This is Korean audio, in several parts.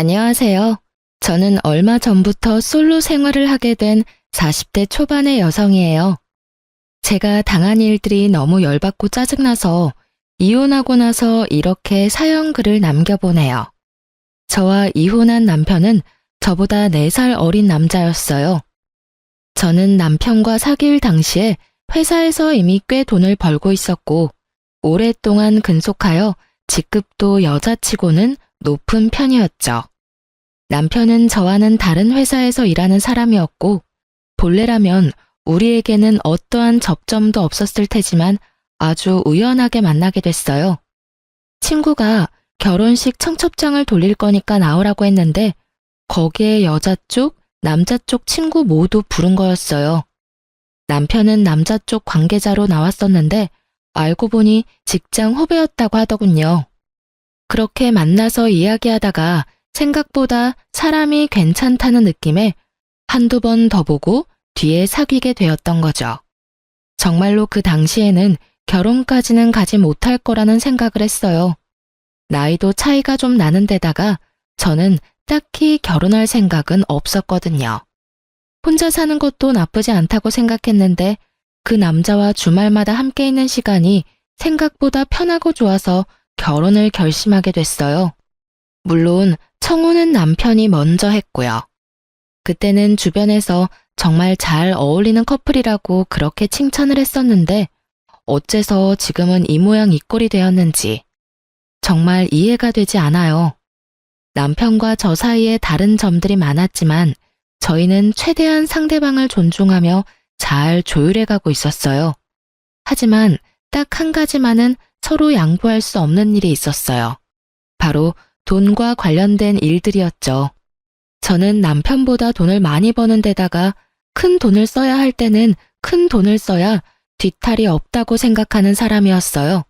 안녕하세요. 저는 얼마 전부터 솔로 생활을 하게 된 40대 초반의 여성이에요. 제가 당한 일들이 너무 열받고 짜증나서 이혼하고 나서 이렇게 사연 글을 남겨보네요. 저와 이혼한 남편은 저보다 4살 어린 남자였어요. 저는 남편과 사귈 당시에 회사에서 이미 꽤 돈을 벌고 있었고 오랫동안 근속하여 직급도 여자치고는 높은 편이었죠. 남편은 저와는 다른 회사에서 일하는 사람이었고 본래라면 우리에게는 어떠한 접점도 없었을 테지만 아주 우연하게 만나게 됐어요. 친구가 결혼식 청첩장을 돌릴 거니까 나오라고 했는데 거기에 여자 쪽, 남자 쪽 친구 모두 부른 거였어요. 남편은 남자 쪽 관계자로 나왔었는데 알고 보니 직장 후배였다고 하더군요. 그렇게 만나서 이야기하다가 생각보다 사람이 괜찮다는 느낌에 한두 번 더 보고 뒤에 사귀게 되었던 거죠. 정말로 그 당시에는 결혼까지는 가지 못할 거라는 생각을 했어요. 나이도 차이가 좀 나는 데다가 저는 딱히 결혼할 생각은 없었거든요. 혼자 사는 것도 나쁘지 않다고 생각했는데 그 남자와 주말마다 함께 있는 시간이 생각보다 편하고 좋아서 결혼을 결심하게 됐어요. 물론 청혼은 남편이 먼저 했고요. 그때는 주변에서 정말 잘 어울리는 커플이라고 그렇게 칭찬을 했었는데 어째서 지금은 이 모양 이 꼴이 되었는지 정말 이해가 되지 않아요. 남편과 저 사이에 다른 점들이 많았지만 저희는 최대한 상대방을 존중하며 잘 조율해가고 있었어요. 하지만 딱 한 가지만은 서로 양보할 수 없는 일이 있었어요. 바로 돈과 관련된 일들이었죠. 저는 남편보다 돈을 많이 버는 데다가 큰 돈을 써야 할 때는 큰 돈을 써야 뒤탈이 없다고 생각하는 사람이었어요.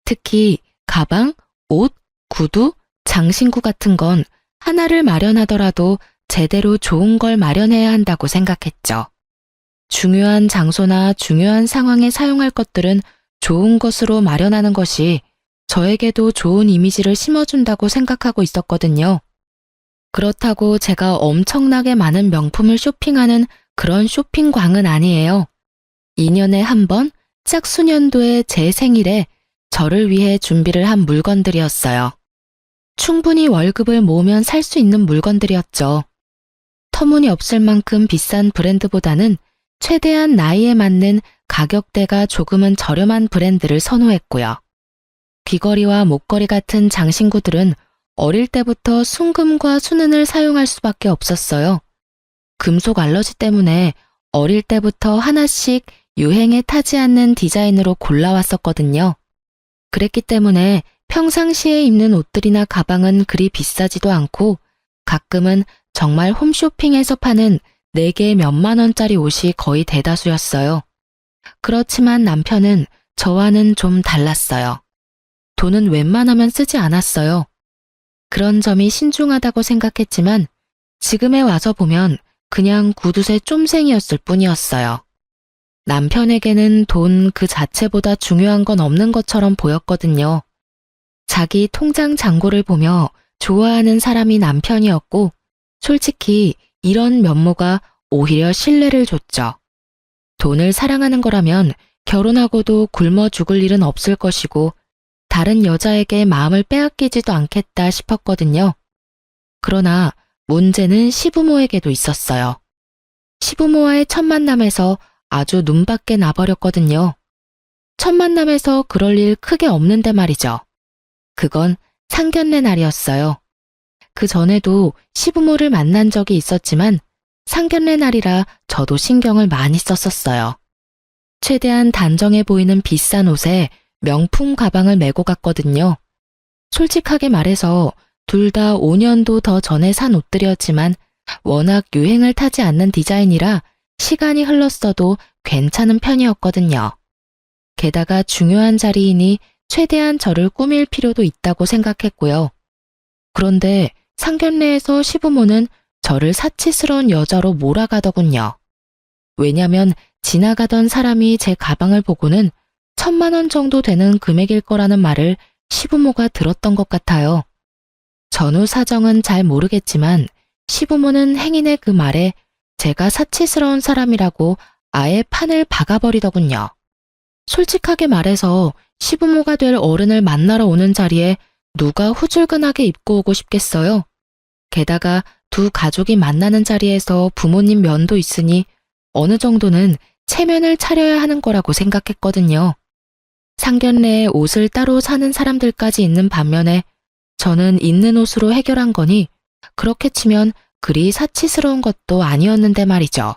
특히 가방, 옷, 구두, 장신구 같은 건 하나를 마련하더라도 제대로 좋은 걸 마련해야 한다고 생각했죠. 중요한 장소나 중요한 상황에 사용할 것들은 좋은 것으로 마련하는 것이 저에게도 좋은 이미지를 심어준다고 생각하고 있었거든요. 그렇다고 제가 엄청나게 많은 명품을 쇼핑하는 그런 쇼핑광은 아니에요. 2년에 한 번 짝수년도의 제 생일에 저를 위해 준비를 한 물건들이었어요. 충분히 월급을 모으면 살 수 있는 물건들이었죠. 터무니없을 만큼 비싼 브랜드보다는 최대한 나이에 맞는 가격대가 조금은 저렴한 브랜드를 선호했고요. 귀걸이와 목걸이 같은 장신구들은 어릴 때부터 순금과 순은을 사용할 수밖에 없었어요. 금속 알러지 때문에 어릴 때부터 하나씩 유행에 타지 않는 디자인으로 골라왔었거든요. 그랬기 때문에 평상시에 입는 옷들이나 가방은 그리 비싸지도 않고 가끔은 정말 홈쇼핑에서 파는 4개 몇만 원짜리 옷이 거의 대다수였어요. 그렇지만 남편은 저와는 좀 달랐어요. 돈은 웬만하면 쓰지 않았어요. 그런 점이 신중하다고 생각했지만 지금에 와서 보면 그냥 구두쇠 쫌생이었을 뿐이었어요. 남편에게는 돈 그 자체보다 중요한 건 없는 것처럼 보였거든요. 자기 통장 잔고를 보며 좋아하는 사람이 남편이었고 솔직히 이런 면모가 오히려 신뢰를 줬죠. 돈을 사랑하는 거라면 결혼하고도 굶어 죽을 일은 없을 것이고 다른 여자에게 마음을 빼앗기지도 않겠다 싶었거든요. 그러나 문제는 시부모에게도 있었어요. 시부모와의 첫 만남에서 아주 눈밖에 나버렸거든요. 첫 만남에서 그럴 일 크게 없는데 말이죠. 그건 상견례 날이었어요. 그 전에도 시부모를 만난 적이 있었지만 상견례 날이라 저도 신경을 많이 썼었어요. 최대한 단정해 보이는 비싼 옷에 명품 가방을 메고 갔거든요. 솔직하게 말해서 둘 다 5년도 더 전에 산 옷들이었지만 워낙 유행을 타지 않는 디자인이라 시간이 흘렀어도 괜찮은 편이었거든요. 게다가 중요한 자리이니 최대한 저를 꾸밀 필요도 있다고 생각했고요. 그런데 상견례에서 시부모는 저를 사치스러운 여자로 몰아가더군요. 왜냐면 지나가던 사람이 제 가방을 보고는 1,000만 원 정도 되는 금액일 거라는 말을 시부모가 들었던 것 같아요. 전후 사정은 잘 모르겠지만 시부모는 행인의 그 말에 제가 사치스러운 사람이라고 아예 판을 박아버리더군요. 솔직하게 말해서 시부모가 될 어른을 만나러 오는 자리에 누가 후줄근하게 입고 오고 싶겠어요? 게다가 두 가족이 만나는 자리에서 부모님 면도 있으니 어느 정도는 체면을 차려야 하는 거라고 생각했거든요. 상견례에 옷을 따로 사는 사람들까지 있는 반면에 저는 있는 옷으로 해결한 거니 그렇게 치면 그리 사치스러운 것도 아니었는데 말이죠.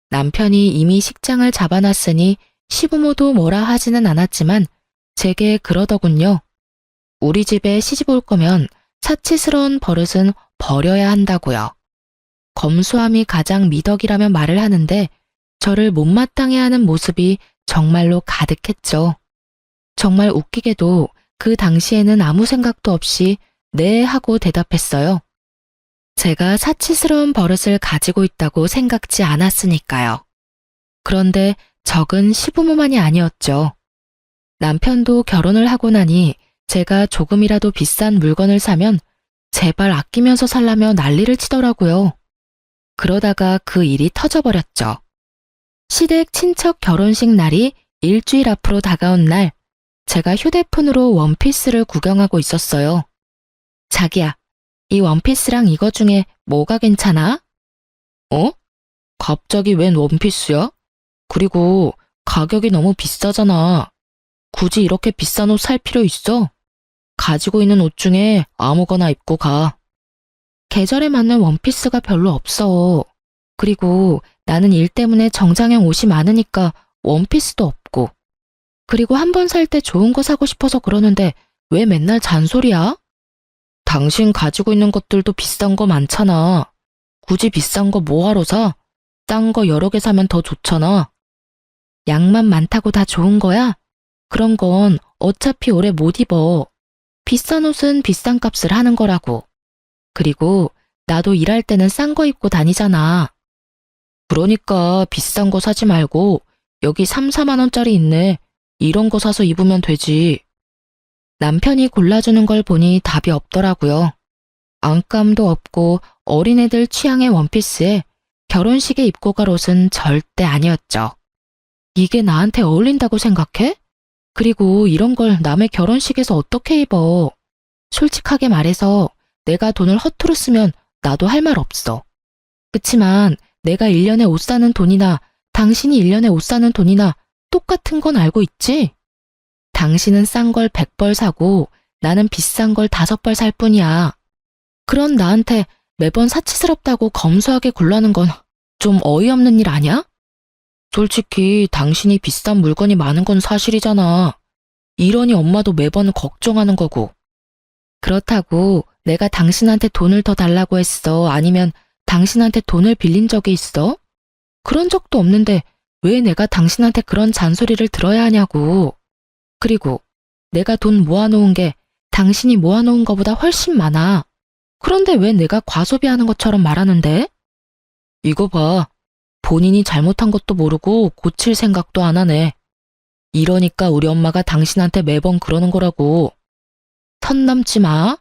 남편이 이미 식장을 잡아놨으니 시부모도 뭐라 하지는 않았지만 제게 그러더군요. 우리 집에 시집 올 거면 사치스러운 버릇은 버려야 한다고요. 검소함이 가장 미덕이라면 말을 하는데 저를 못마땅해 하는 모습이 정말로 가득했죠. 정말 웃기게도 그 당시에는 아무 생각도 없이 네 하고 대답했어요. 제가 사치스러운 버릇을 가지고 있다고 생각지 않았으니까요. 그런데 적은 시부모만이 아니었죠. 남편도 결혼을 하고 나니 제가 조금이라도 비싼 물건을 사면 제발 아끼면서 살라며 난리를 치더라고요. 그러다가 그 일이 터져버렸죠. 시댁 친척 결혼식 날이 일주일 앞으로 다가온 날, 제가 휴대폰으로 원피스를 구경하고 있었어요. 자기야, 이 원피스랑 이거 중에 뭐가 괜찮아? 어? 갑자기 웬 원피스야? 그리고 가격이 너무 비싸잖아. 굳이 이렇게 비싼 옷 살 필요 있어? 가지고 있는 옷 중에 아무거나 입고 가. 계절에 맞는 원피스가 별로 없어. 그리고 나는 일 때문에 정장형 옷이 많으니까 원피스도 없고. 그리고 한 번 살 때 좋은 거 사고 싶어서 그러는데 왜 맨날 잔소리야? 당신 가지고 있는 것들도 비싼 거 많잖아. 굳이 비싼 거 뭐하러 사? 싼 거 여러 개 사면 더 좋잖아. 양만 많다고 다 좋은 거야? 그런 건 어차피 오래 못 입어. 비싼 옷은 비싼 값을 하는 거라고. 그리고 나도 일할 때는 싼 거 입고 다니잖아. 그러니까 비싼 거 사지 말고 여기 3, 4만 원짜리 있네. 이런 거 사서 입으면 되지. 남편이 골라주는 걸 보니 답이 없더라고요. 안감도 없고 어린애들 취향의 원피스에 결혼식에 입고 갈 옷은 절대 아니었죠. 이게 나한테 어울린다고 생각해? 그리고 이런 걸 남의 결혼식에서 어떻게 입어? 솔직하게 말해서 내가 돈을 허투루 쓰면 나도 할 말 없어. 그치만 내가 1년에 옷 사는 돈이나 당신이 1년에 옷 사는 돈이나 똑같은 건 알고 있지? 당신은 싼 걸 100벌 사고 나는 비싼 걸 5벌 살 뿐이야. 그런 나한테 매번 사치스럽다고 검소하게 굴라는 건 좀 어이없는 일 아니야? 솔직히 당신이 비싼 물건이 많은 건 사실이잖아. 이러니 엄마도 매번 걱정하는 거고. 그렇다고 내가 당신한테 돈을 더 달라고 했어? 아니면 당신한테 돈을 빌린 적이 있어? 그런 적도 없는데 왜 내가 당신한테 그런 잔소리를 들어야 하냐고. 그리고 내가 돈 모아놓은 게 당신이 모아놓은 거보다 훨씬 많아. 그런데 왜 내가 과소비하는 것처럼 말하는데? 이거 봐. 본인이 잘못한 것도 모르고 고칠 생각도 안 하네. 이러니까 우리 엄마가 당신한테 매번 그러는 거라고. 선 넘지 마.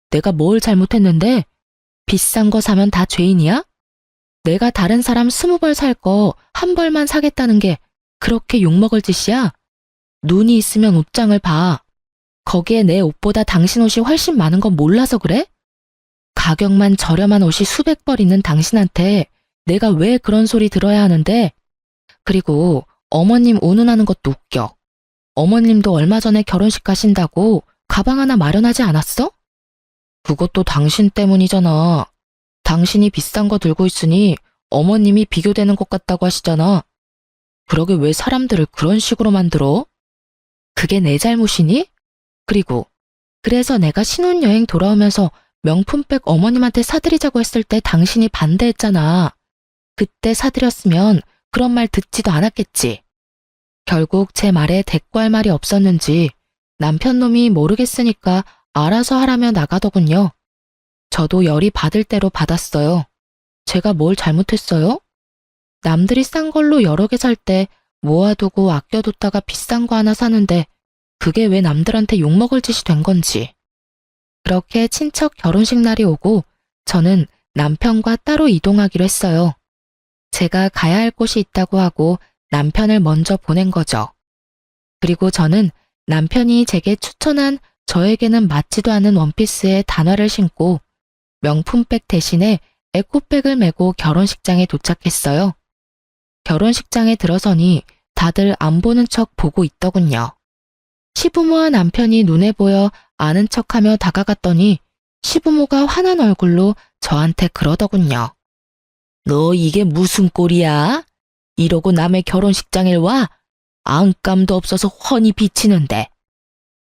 내가 뭘 잘못했는데? 비싼 거 사면 다 죄인이야? 내가 다른 사람 20벌 살 거 한 벌만 사겠다는 게 그렇게 욕먹을 짓이야? 눈이 있으면 옷장을 봐. 거기에 내 옷보다 당신 옷이 훨씬 많은 건 몰라서 그래? 가격만 저렴한 옷이 수백 벌 있는 당신한테 내가 왜 그런 소리 들어야 하는데? 그리고 어머님 운운하는 것도 웃겨. 어머님도 얼마 전에 결혼식 가신다고 가방 하나 마련하지 않았어? 그것도 당신 때문이잖아. 당신이 비싼 거 들고 있으니 어머님이 비교되는 것 같다고 하시잖아. 그러게 왜 사람들을 그런 식으로 만들어? 그게 내 잘못이니? 그리고 그래서 내가 신혼여행 돌아오면서 명품백 어머님한테 사드리자고 했을 때 당신이 반대했잖아. 그때 사드렸으면 그런 말 듣지도 않았겠지. 결국 제 말에 대꾸할 말이 없었는지 남편 놈이 모르겠으니까 알아서 하라며 나가더군요. 저도 열이 받을 대로 받았어요. 제가 뭘 잘못했어요? 남들이 싼 걸로 여러 개 살 때 모아두고 아껴뒀다가 비싼 거 하나 사는데 그게 왜 남들한테 욕먹을 짓이 된 건지. 그렇게 친척 결혼식 날이 오고 저는 남편과 따로 이동하기로 했어요. 제가 가야 할 곳이 있다고 하고 남편을 먼저 보낸 거죠. 그리고 저는 남편이 제게 추천한 저에게는 맞지도 않은 원피스에 단화를 신고 명품백 대신에 에코백을 메고 결혼식장에 도착했어요. 결혼식장에 들어서니 다들 안 보는 척 보고 있더군요. 시부모와 남편이 눈에 보여 아는 척하며 다가갔더니 시부모가 화난 얼굴로 저한테 그러더군요. 너 이게 무슨 꼴이야? 이러고 남의 결혼식장에 와? 안감도 없어서 훤히 비치는데.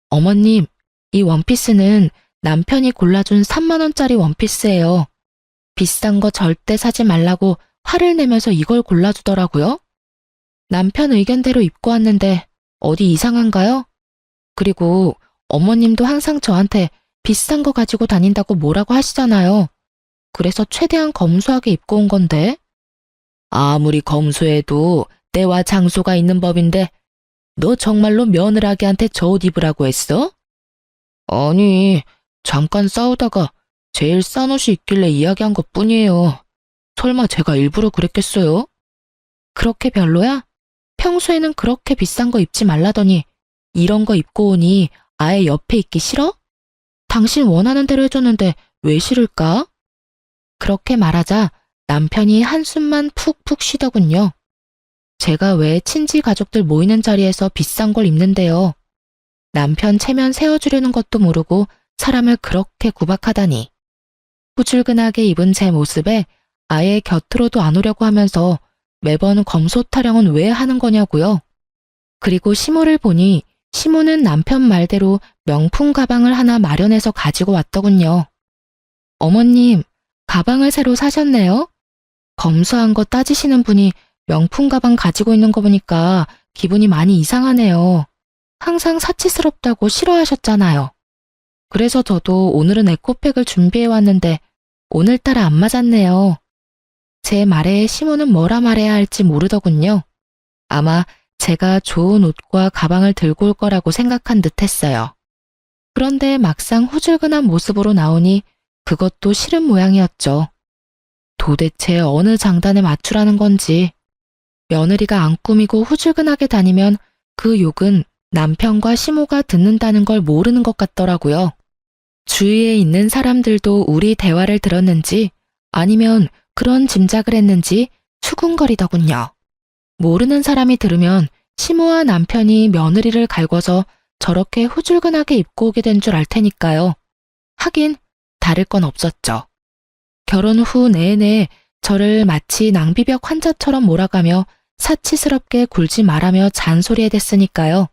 어머님, 이 원피스는 남편이 골라준 3만 원짜리 원피스예요. 비싼 거 절대 사지 말라고 화를 내면서 이걸 골라주더라고요. 남편 의견대로 입고 왔는데 어디 이상한가요? 그리고 어머님도 항상 저한테 비싼 거 가지고 다닌다고 뭐라고 하시잖아요. 그래서 최대한 검소하게 입고 온 건데. 아무리 검소해도 때와 장소가 있는 법인데 너 정말로 며느라기한테 저 옷 입으라고 했어? 아니, 잠깐 싸우다가 제일 싼 옷이 있길래 이야기한 것뿐이에요. 설마 제가 일부러 그랬겠어요? 그렇게 별로야? 평소에는 그렇게 비싼 거 입지 말라더니 이런 거 입고 오니 아예 옆에 있기 싫어? 당신 원하는 대로 해줬는데 왜 싫을까? 그렇게 말하자 남편이 한숨만 푹푹 쉬더군요. 제가 왜 친지 가족들 모이는 자리에서 비싼 걸 입는데요. 남편 체면 세워주려는 것도 모르고 사람을 그렇게 구박하다니. 후줄근하게 입은 제 모습에 아예 곁으로도 안 오려고 하면서 매번 검소 타령은 왜 하는 거냐고요. 그리고 시모를 보니 시모는 남편 말대로 명품 가방을 하나 마련해서 가지고 왔더군요. 어머님, 가방을 새로 사셨네요? 검소한 거 따지시는 분이 명품 가방 가지고 있는 거 보니까 기분이 많이 이상하네요. 항상 사치스럽다고 싫어하셨잖아요. 그래서 저도 오늘은 에코백을 준비해 왔는데 오늘따라 안 맞았네요. 제 말에 시모는 뭐라 말해야 할지 모르더군요. 아마 제가 좋은 옷과 가방을 들고 올 거라고 생각한 듯 했어요. 그런데 막상 후줄근한 모습으로 나오니 그것도 싫은 모양이었죠. 도대체 어느 장단에 맞추라는 건지. 며느리가 안 꾸미고 후줄근하게 다니면 그 욕은 남편과 시모가 듣는다는 걸 모르는 것 같더라고요. 주위에 있는 사람들도 우리 대화를 들었는지 아니면 그런 짐작을 했는지 수군거리더군요. 모르는 사람이 들으면 시모와 남편이 며느리를 갈궈서 저렇게 후줄근하게 입고 오게 된 줄 알 테니까요. 하긴 다를 건 없었죠. 결혼 후 내내 저를 마치 낭비벽 환자처럼 몰아가며 사치스럽게 굴지 말라며 잔소리해댔으니까요.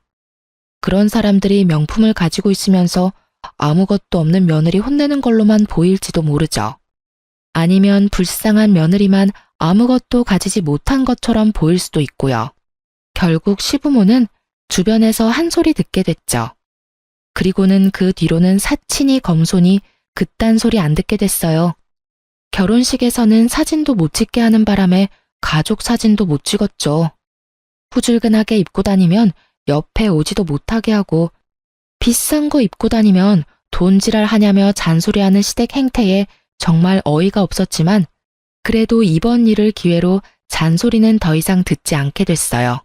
그런 사람들이 명품을 가지고 있으면서 아무것도 없는 며느리 혼내는 걸로만 보일지도 모르죠. 아니면 불쌍한 며느리만 아무것도 가지지 못한 것처럼 보일 수도 있고요. 결국 시부모는 주변에서 한 소리 듣게 됐죠. 그리고는 그 뒤로는 사치니 검소니 그딴 소리 안 듣게 됐어요. 결혼식에서는 사진도 못 찍게 하는 바람에 가족 사진도 못 찍었죠. 후줄근하게 입고 다니면 옆에 오지도 못하게 하고 비싼 거 입고 다니면 돈지랄 하냐며 잔소리하는 시댁 행태에 정말 어이가 없었지만 그래도 이번 일을 기회로 잔소리는 더 이상 듣지 않게 됐어요.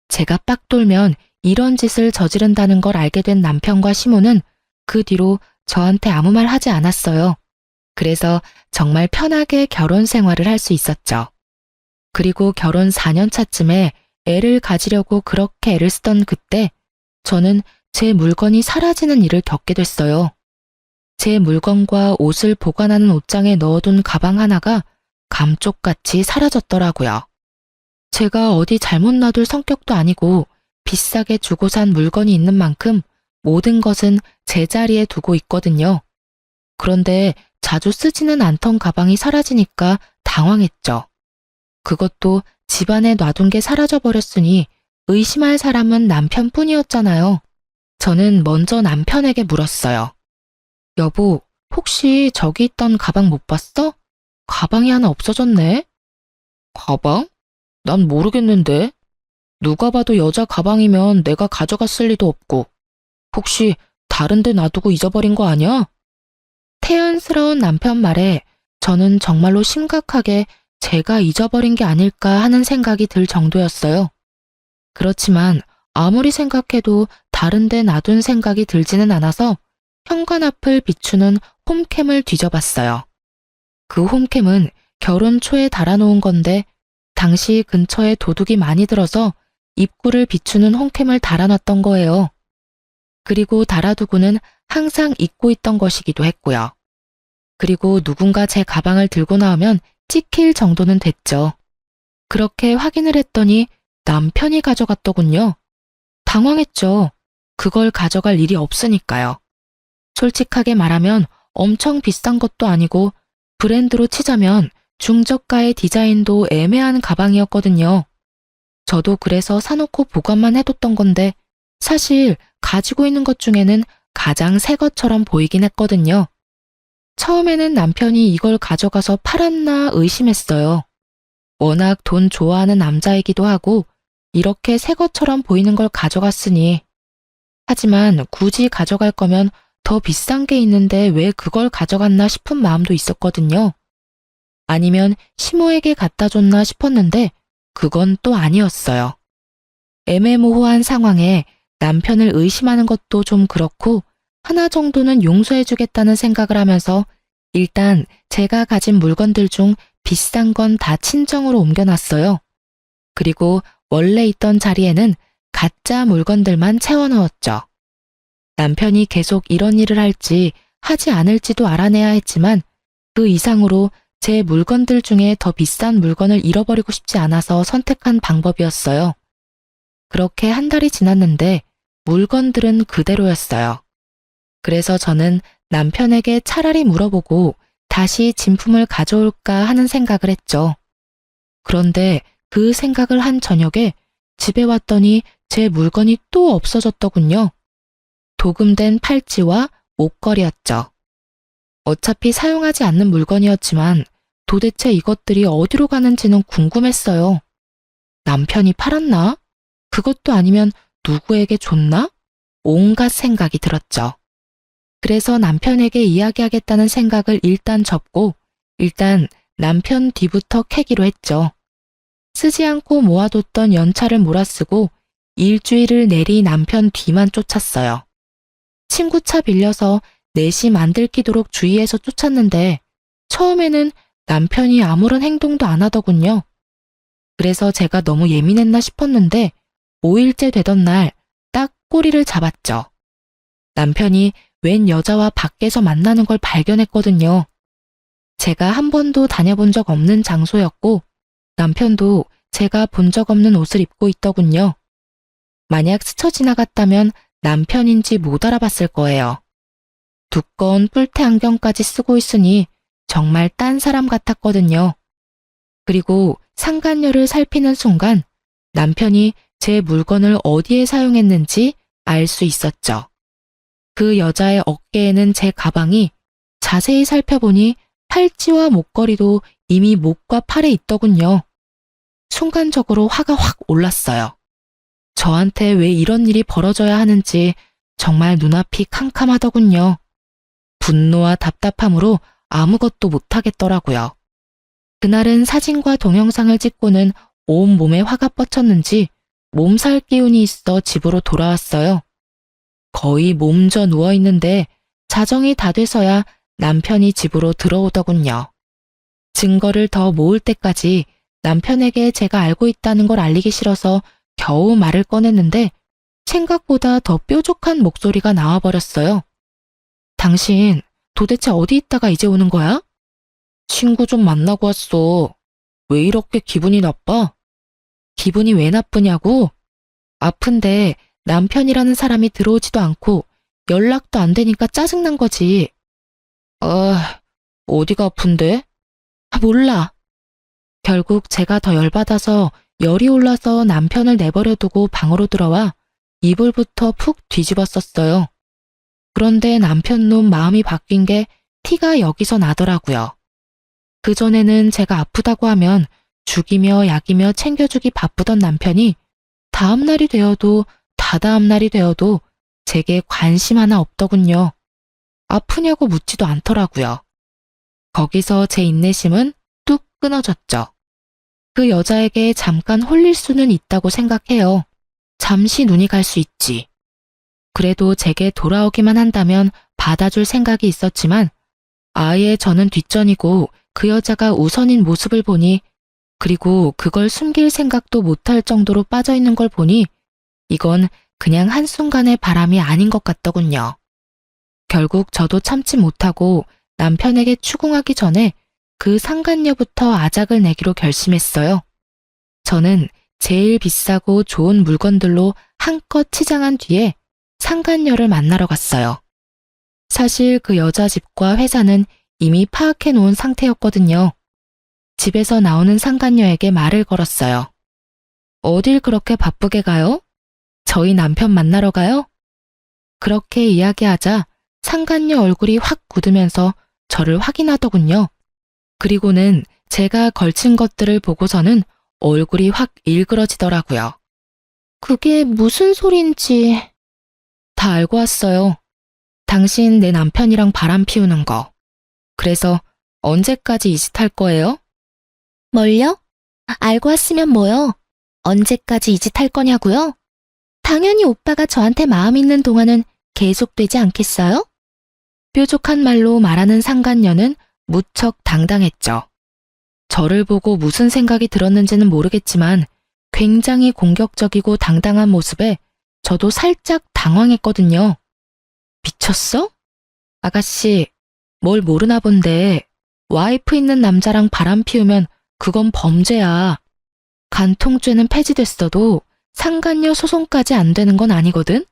제가 빡 돌면 이런 짓을 저지른다는 걸 알게 된 남편과 시모는 그 뒤로 저한테 아무 말 하지 않았어요. 그래서 정말 편하게 결혼 생활을 할 수 있었죠. 그리고 결혼 4년 차쯤에 애를 가지려고 그렇게 애를 쓰던 그때 저는 제 물건이 사라지는 일을 겪게 됐어요. 제 물건과 옷을 보관하는 옷장에 넣어둔 가방 하나가 감쪽같이 사라졌더라고요. 제가 어디 잘못 놔둘 성격도 아니고 비싸게 주고 산 물건이 있는 만큼 모든 것은 제자리에 두고 있거든요. 그런데 자주 쓰지는 않던 가방이 사라지니까 당황했죠. 그것도 집안에 놔둔 게 사라져버렸으니 의심할 사람은 남편뿐이었잖아요. 저는 먼저 남편에게 물었어요. 여보, 혹시 저기 있던 가방 못 봤어? 가방이 하나 없어졌네. 가방? 난 모르겠는데. 누가 봐도 여자 가방이면 내가 가져갔을 리도 없고. 혹시 다른 데 놔두고 잊어버린 거 아니야? 태연스러운 남편 말에 저는 정말로 심각하게 제가 잊어버린 게 아닐까 하는 생각이 들 정도였어요. 그렇지만 아무리 생각해도 다른 데 놔둔 생각이 들지는 않아서 현관 앞을 비추는 홈캠을 뒤져봤어요. 그 홈캠은 결혼 초에 달아놓은 건데 당시 근처에 도둑이 많이 들어서 입구를 비추는 홈캠을 달아놨던 거예요. 그리고 달아두고는 항상 잊고 있던 것이기도 했고요. 그리고 누군가 제 가방을 들고 나오면 찍힐 정도는 됐죠. 그렇게 확인을 했더니 남편이 가져갔더군요. 당황했죠. 그걸 가져갈 일이 없으니까요. 솔직하게 말하면 엄청 비싼 것도 아니고 브랜드로 치자면 중저가의 디자인도 애매한 가방이었거든요. 저도 그래서 사놓고 보관만 해뒀던 건데 사실 가지고 있는 것 중에는 가장 새 것처럼 보이긴 했거든요. 처음에는 남편이 이걸 가져가서 팔았나 의심했어요. 워낙 돈 좋아하는 남자이기도 하고 이렇게 새 것처럼 보이는 걸 가져갔으니. 하지만 굳이 가져갈 거면 더 비싼 게 있는데 왜 그걸 가져갔나 싶은 마음도 있었거든요. 아니면 시모에게 갖다 줬나 싶었는데 그건 또 아니었어요. 애매모호한 상황에 남편을 의심하는 것도 좀 그렇고 하나 정도는 용서해주겠다는 생각을 하면서 일단 제가 가진 물건들 중 비싼 건 다 친정으로 옮겨놨어요. 그리고 원래 있던 자리에는 가짜 물건들만 채워넣었죠. 남편이 계속 이런 일을 할지 하지 않을지도 알아내야 했지만 그 이상으로 제 물건들 중에 더 비싼 물건을 잃어버리고 싶지 않아서 선택한 방법이었어요. 그렇게 한 달이 지났는데 물건들은 그대로였어요. 그래서 저는 남편에게 차라리 물어보고 다시 진품을 가져올까 하는 생각을 했죠. 그런데 그 생각을 한 저녁에 집에 왔더니 제 물건이 또 없어졌더군요. 도금된 팔찌와 목걸이였죠. 어차피 사용하지 않는 물건이었지만 도대체 이것들이 어디로 가는지는 궁금했어요. 남편이 팔았나? 그것도 아니면 누구에게 줬나? 온갖 생각이 들었죠. 그래서 남편에게 이야기하겠다는 생각을 일단 접고 일단 남편 뒤부터 캐기로 했죠. 쓰지 않고 모아뒀던 연차를 몰아쓰고 일주일을 내리 남편 뒤만 쫓았어요. 친구 차 빌려서 내심 안 들키도록 주의해서 쫓았는데 처음에는 남편이 아무런 행동도 안 하더군요. 그래서 제가 너무 예민했나 싶었는데 5일째 되던 날 딱 꼬리를 잡았죠. 남편이 웬 여자와 밖에서 만나는 걸 발견했거든요. 제가 한 번도 다녀본 적 없는 장소였고 남편도 제가 본 적 없는 옷을 입고 있더군요. 만약 스쳐 지나갔다면 남편인지 못 알아봤을 거예요. 두꺼운 뿔테 안경까지 쓰고 있으니 정말 딴 사람 같았거든요. 그리고 상간녀를 살피는 순간 남편이 제 물건을 어디에 사용했는지 알 수 있었죠. 그 여자의 어깨에는 제 가방이 자세히 살펴보니 팔찌와 목걸이도 이미 목과 팔에 있더군요. 순간적으로 화가 확 올랐어요. 저한테 왜 이런 일이 벌어져야 하는지 정말 눈앞이 캄캄하더군요. 분노와 답답함으로 아무것도 못하겠더라고요. 그날은 사진과 동영상을 찍고는 온몸에 화가 뻗쳤는지 몸살 기운이 있어 집으로 돌아왔어요. 거의 몸져 누워있는데 자정이 다 돼서야 남편이 집으로 들어오더군요. 증거를 더 모을 때까지 남편에게 제가 알고 있다는 걸 알리기 싫어서 겨우 말을 꺼냈는데 생각보다 더 뾰족한 목소리가 나와버렸어요. 당신 도대체 어디 있다가 이제 오는 거야? 친구 좀 만나고 왔어. 왜 이렇게 기분이 나빠? 기분이 왜 나쁘냐고? 아픈데 남편이라는 사람이 들어오지도 않고 연락도 안 되니까 짜증난 거지. 어디가 아픈데? 몰라. 결국 제가 더 열받아서 열이 올라서 남편을 내버려두고 방으로 들어와 이불부터 푹 뒤집었었어요. 그런데 남편 놈 마음이 바뀐 게 티가 여기서 나더라고요. 그전에는 제가 아프다고 하면 죽이며 약이며 챙겨주기 바쁘던 남편이 다음 날이 되어도 다다음 날이 되어도 제게 관심 하나 없더군요. 아프냐고 묻지도 않더라고요. 거기서 제 인내심은 뚝 끊어졌죠. 그 여자에게 잠깐 홀릴 수는 있다고 생각해요. 잠시 눈이 갈 수 있지. 그래도 제게 돌아오기만 한다면 받아줄 생각이 있었지만 아예 저는 뒷전이고 그 여자가 우선인 모습을 보니, 그리고 그걸 숨길 생각도 못할 정도로 빠져있는 걸 보니 이건 그냥 한순간의 바람이 아닌 것 같더군요. 결국 저도 참지 못하고 남편에게 추궁하기 전에 그 상간녀부터 아작을 내기로 결심했어요. 저는 제일 비싸고 좋은 물건들로 한껏 치장한 뒤에 상간녀를 만나러 갔어요. 사실 그 여자 집과 회사는 이미 파악해 놓은 상태였거든요. 집에서 나오는 상간녀에게 말을 걸었어요. 어딜 그렇게 바쁘게 가요? 저희 남편 만나러 가요? 그렇게 이야기하자 상간녀 얼굴이 확 굳으면서 저를 확인하더군요. 그리고는 제가 걸친 것들을 보고서는 얼굴이 확 일그러지더라고요. 그게 무슨 소린지 다 알고 왔어요. 당신 내 남편이랑 바람 피우는 거. 그래서 언제까지 이 짓 할 거예요? 뭘요? 알고 왔으면 뭐요? 언제까지 이 짓 할 거냐고요? 당연히 오빠가 저한테 마음 있는 동안은 계속되지 않겠어요? 뾰족한 말로 말하는 상간녀는 무척 당당했죠. 저를 보고 무슨 생각이 들었는지는 모르겠지만 굉장히 공격적이고 당당한 모습에 저도 살짝 당황했거든요. 미쳤어? 아가씨, 뭘 모르나 본데 와이프 있는 남자랑 바람 피우면 그건 범죄야. 간통죄는 폐지됐어도 상간녀 소송까지 안 되는 건 아니거든?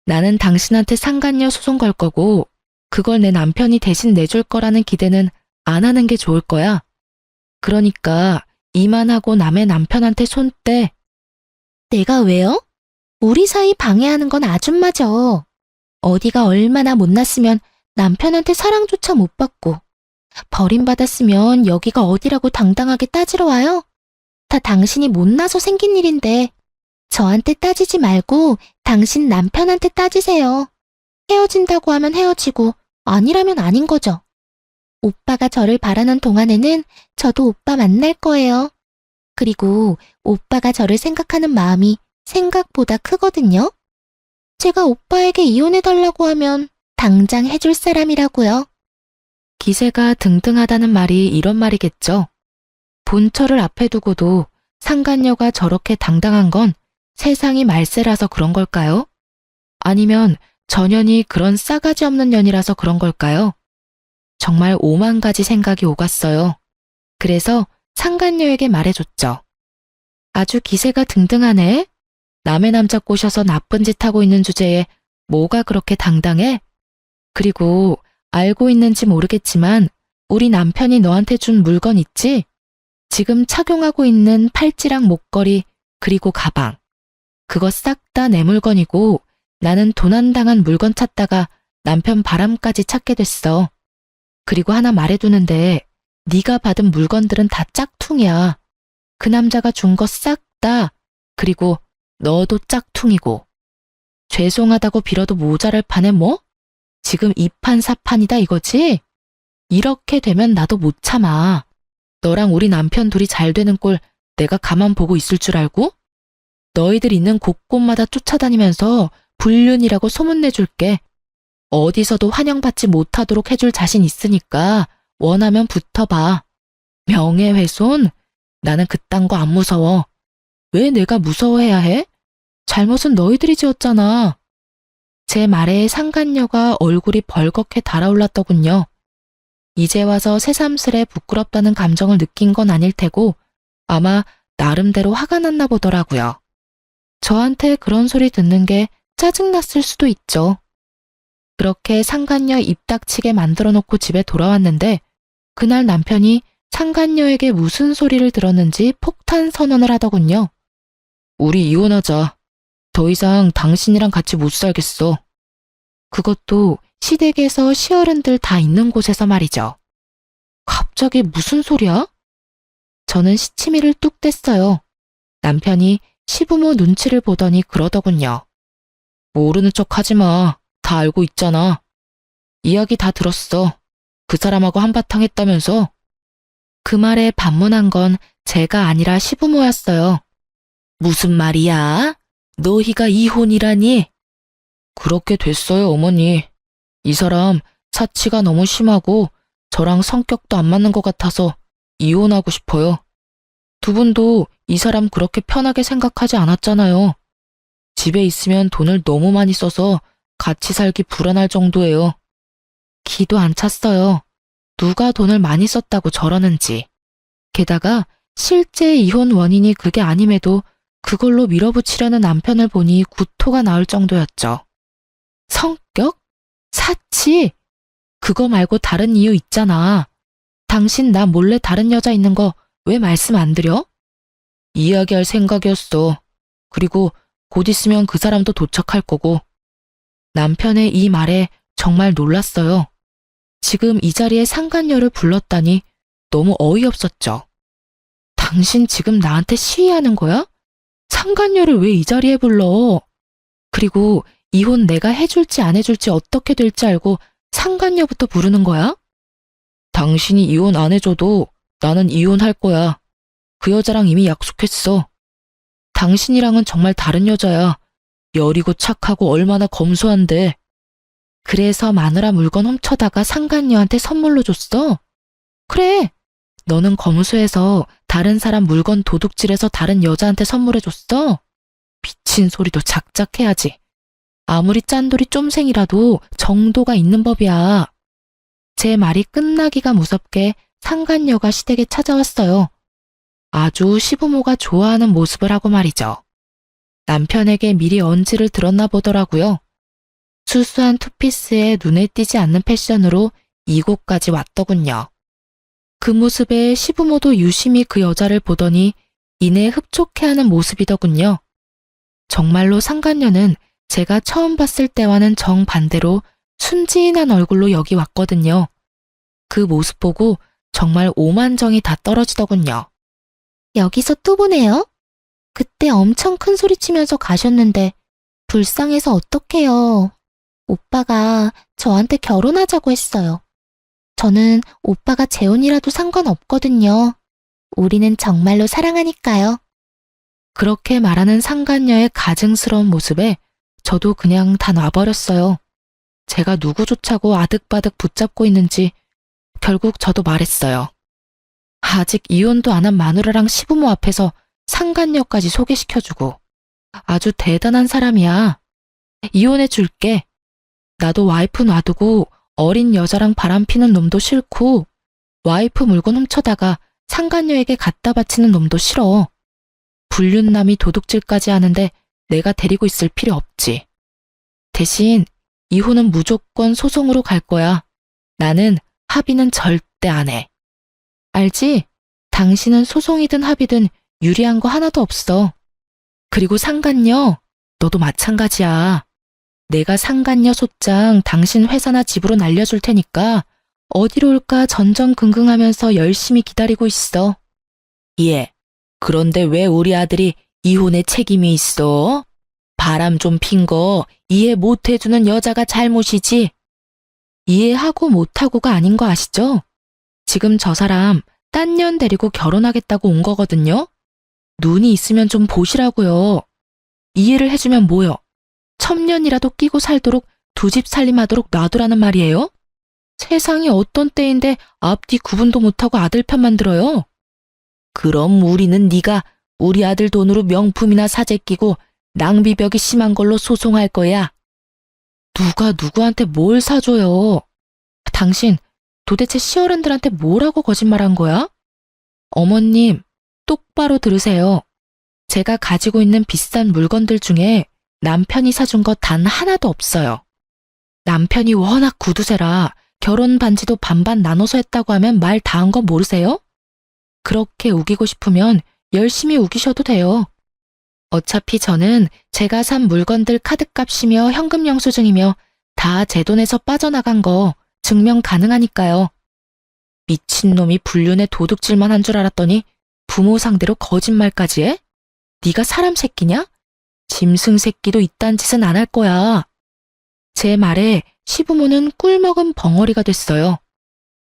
나는 당신한테 상간녀 소송 걸 거고 그걸 내 남편이 대신 내줄 거라는 기대는 안 하는 게 좋을 거야. 그러니까 이만하고 남의 남편한테 손 떼. 내가 왜요? 우리 사이 방해하는 건 아줌마죠. 어디가 얼마나 못났으면 남편한테 사랑조차 못 받고 버림받았으면 여기가 어디라고 당당하게 따지러 와요? 다 당신이 못나서 생긴 일인데 저한테 따지지 말고 당신 남편한테 따지세요. 헤어진다고 하면 헤어지고 아니라면 아닌 거죠. 오빠가 저를 바라는 동안에는 저도 오빠 만날 거예요. 그리고 오빠가 저를 생각하는 마음이 생각보다 크거든요. 제가 오빠에게 이혼해달라고 하면 당장 해줄 사람이라고요. 기세가 등등하다는 말이 이런 말이겠죠. 본처를 앞에 두고도 상간녀가 저렇게 당당한 건 세상이 말세라서 그런 걸까요? 아니면 전연이 그런 싸가지 없는 년이라서 그런 걸까요? 정말 오만 가지 생각이 오갔어요. 그래서 상간녀에게 말해줬죠. 아주 기세가 등등하네. 남의 남자 꼬셔서 나쁜 짓 하고 있는 주제에 뭐가 그렇게 당당해? 그리고 알고 있는지 모르겠지만 우리 남편이 너한테 준 물건 있지? 지금 착용하고 있는 팔찌랑 목걸이 그리고 가방. 그거 싹 다 내 물건이고 나는 도난당한 물건 찾다가 남편 바람까지 찾게 됐어. 그리고 하나 말해두는데 네가 받은 물건들은 다 짝퉁이야. 그 남자가 준 거 싹 다. 그리고 너도 짝퉁이고. 죄송하다고 빌어도 모자랄 판에 뭐? 지금 이판사판이다 이거지? 이렇게 되면 나도 못 참아. 너랑 우리 남편 둘이 잘 되는 꼴 내가 가만 보고 있을 줄 알고? 너희들 있는 곳곳마다 쫓아다니면서 불륜이라고 소문내줄게. 어디서도 환영받지 못하도록 해줄 자신 있으니까 원하면 붙어봐. 명예훼손? 나는 그딴 거 안 무서워. 왜 내가 무서워해야 해? 잘못은 너희들이 지었잖아. 제 말에 상간녀가 얼굴이 벌겋게 달아올랐더군요. 이제 와서 새삼스레 부끄럽다는 감정을 느낀 건 아닐 테고 아마 나름대로 화가 났나 보더라고요. 저한테 그런 소리 듣는 게 짜증났을 수도 있죠. 그렇게 상간녀 입 닥치게 만들어 놓고 집에 돌아왔는데 그날 남편이 상간녀에게 무슨 소리를 들었는지 폭탄 선언을 하더군요. 우리 이혼하자. 더 이상 당신이랑 같이 못 살겠어. 그것도 시댁에서 시어른들 다 있는 곳에서 말이죠. 갑자기 무슨 소리야? 저는 시치미를 뚝 뗐어요. 남편이 시부모 눈치를 보더니 그러더군요. 모르는 척 하지 마. 다 알고 있잖아. 이야기 다 들었어. 그 사람하고 한바탕 했다면서? 그 말에 반문한 건 제가 아니라 시부모였어요. 무슨 말이야? 너희가 이혼이라니? 그렇게 됐어요, 어머니. 이 사람 사치가 너무 심하고 저랑 성격도 안 맞는 것 같아서 이혼하고 싶어요. 두 분도 이 사람 그렇게 편하게 생각하지 않았잖아요. 집에 있으면 돈을 너무 많이 써서 같이 살기 불안할 정도예요. 기도 안 찼어요. 누가 돈을 많이 썼다고 저러는지. 게다가 실제 이혼 원인이 그게 아님에도 그걸로 밀어붙이려는 남편을 보니 구토가 나올 정도였죠. 성격? 사치? 그거 말고 다른 이유 있잖아. 당신 나 몰래 다른 여자 있는 거 왜 말씀 안 드려? 이야기할 생각이었어. 그리고 곧 있으면 그 사람도 도착할 거고. 남편의 이 말에 정말 놀랐어요. 지금 이 자리에 상간녀를 불렀다니 너무 어이없었죠. 당신 지금 나한테 시위하는 거야? 상간녀를 왜 이 자리에 불러? 그리고 이혼 내가 해줄지 안 해줄지 어떻게 될지 알고 상간녀부터 부르는 거야? 당신이 이혼 안 해줘도 나는 이혼할 거야. 그 여자랑 이미 약속했어. 당신이랑은 정말 다른 여자야. 여리고 착하고 얼마나 검소한데. 그래서 마누라 물건 훔쳐다가 상간녀한테 선물로 줬어? 그래. 너는 검소해서 다른 사람 물건 도둑질해서 다른 여자한테 선물해줬어? 미친 소리도 작작 해야지. 아무리 짠돌이 쫌생이라도 정도가 있는 법이야. 제 말이 끝나기가 무섭게 상간녀가 시댁에 찾아왔어요. 아주 시부모가 좋아하는 모습을 하고 말이죠. 남편에게 미리 언지를 들었나 보더라고요. 수수한 투피스에 눈에 띄지 않는 패션으로 이곳까지 왔더군요. 그 모습에 시부모도 유심히 그 여자를 보더니 이내 흡족해하는 모습이더군요. 정말로 상간녀는 제가 처음 봤을 때와는 정반대로 순진한 얼굴로 여기 왔거든요. 그 모습 보고 정말 오만정이 다 떨어지더군요. 여기서 또 보네요? 그때 엄청 큰 소리 치면서 가셨는데 불쌍해서 어떡해요. 오빠가 저한테 결혼하자고 했어요. 저는 오빠가 재혼이라도 상관없거든요. 우리는 정말로 사랑하니까요. 그렇게 말하는 상간녀의 가증스러운 모습에 저도 그냥 다 놔버렸어요. 제가 누구 좋자고 아득바득 붙잡고 있는지 결국 저도 말했어요. 아직 이혼도 안 한 마누라랑 시부모 앞에서 상간녀까지 소개시켜주고. 아주 대단한 사람이야. 이혼해 줄게. 나도 와이프 놔두고 어린 여자랑 바람피는 놈도 싫고 와이프 물건 훔쳐다가 상간녀에게 갖다 바치는 놈도 싫어. 불륜남이 도둑질까지 하는데 내가 데리고 있을 필요 없지. 대신 이혼은 무조건 소송으로 갈 거야. 나는 합의는 절대 안 해. 알지? 당신은 소송이든 합의든 유리한 거 하나도 없어. 그리고 상간녀, 너도 마찬가지야. 내가 상간녀 소장 당신 회사나 집으로 날려줄 테니까 어디로 올까 전전긍긍하면서 열심히 기다리고 있어. 예, 그런데 왜 우리 아들이 이혼에 책임이 있어? 바람 좀 핀 거 이해 못 해주는 여자가 잘못이지. 이해하고 못하고가 아닌 거 아시죠? 지금 저 사람 딴 년 데리고 결혼하겠다고 온 거거든요. 눈이 있으면 좀 보시라고요. 이해를 해주면 뭐요? 첩년이라도 끼고 살도록 두 집 살림하도록 놔두라는 말이에요? 세상이 어떤 때인데 앞뒤 구분도 못하고 아들 편만 들어요? 그럼 우리는 네가 우리 아들 돈으로 명품이나 사재 끼고 낭비벽이 심한 걸로 소송할 거야. 누가 누구한테 뭘 사줘요? 당신 도대체 시어른들한테 뭐라고 거짓말한 거야? 어머님, 똑바로 들으세요. 제가 가지고 있는 비싼 물건들 중에 남편이 사준 거 단 하나도 없어요. 남편이 워낙 구두쇠라 결혼 반지도 반반 나눠서 했다고 하면 말 다 한 거 모르세요? 그렇게 우기고 싶으면 열심히 우기셔도 돼요. 어차피 저는 제가 산 물건들 카드값이며 현금 영수증이며 다 제 돈에서 빠져나간 거 증명 가능하니까요. 미친놈이 불륜에 도둑질만 한 줄 알았더니 부모 상대로 거짓말까지 해? 네가 사람 새끼냐? 짐승 새끼도 이딴 짓은 안 할 거야. 제 말에 시부모는 꿀먹은 벙어리가 됐어요.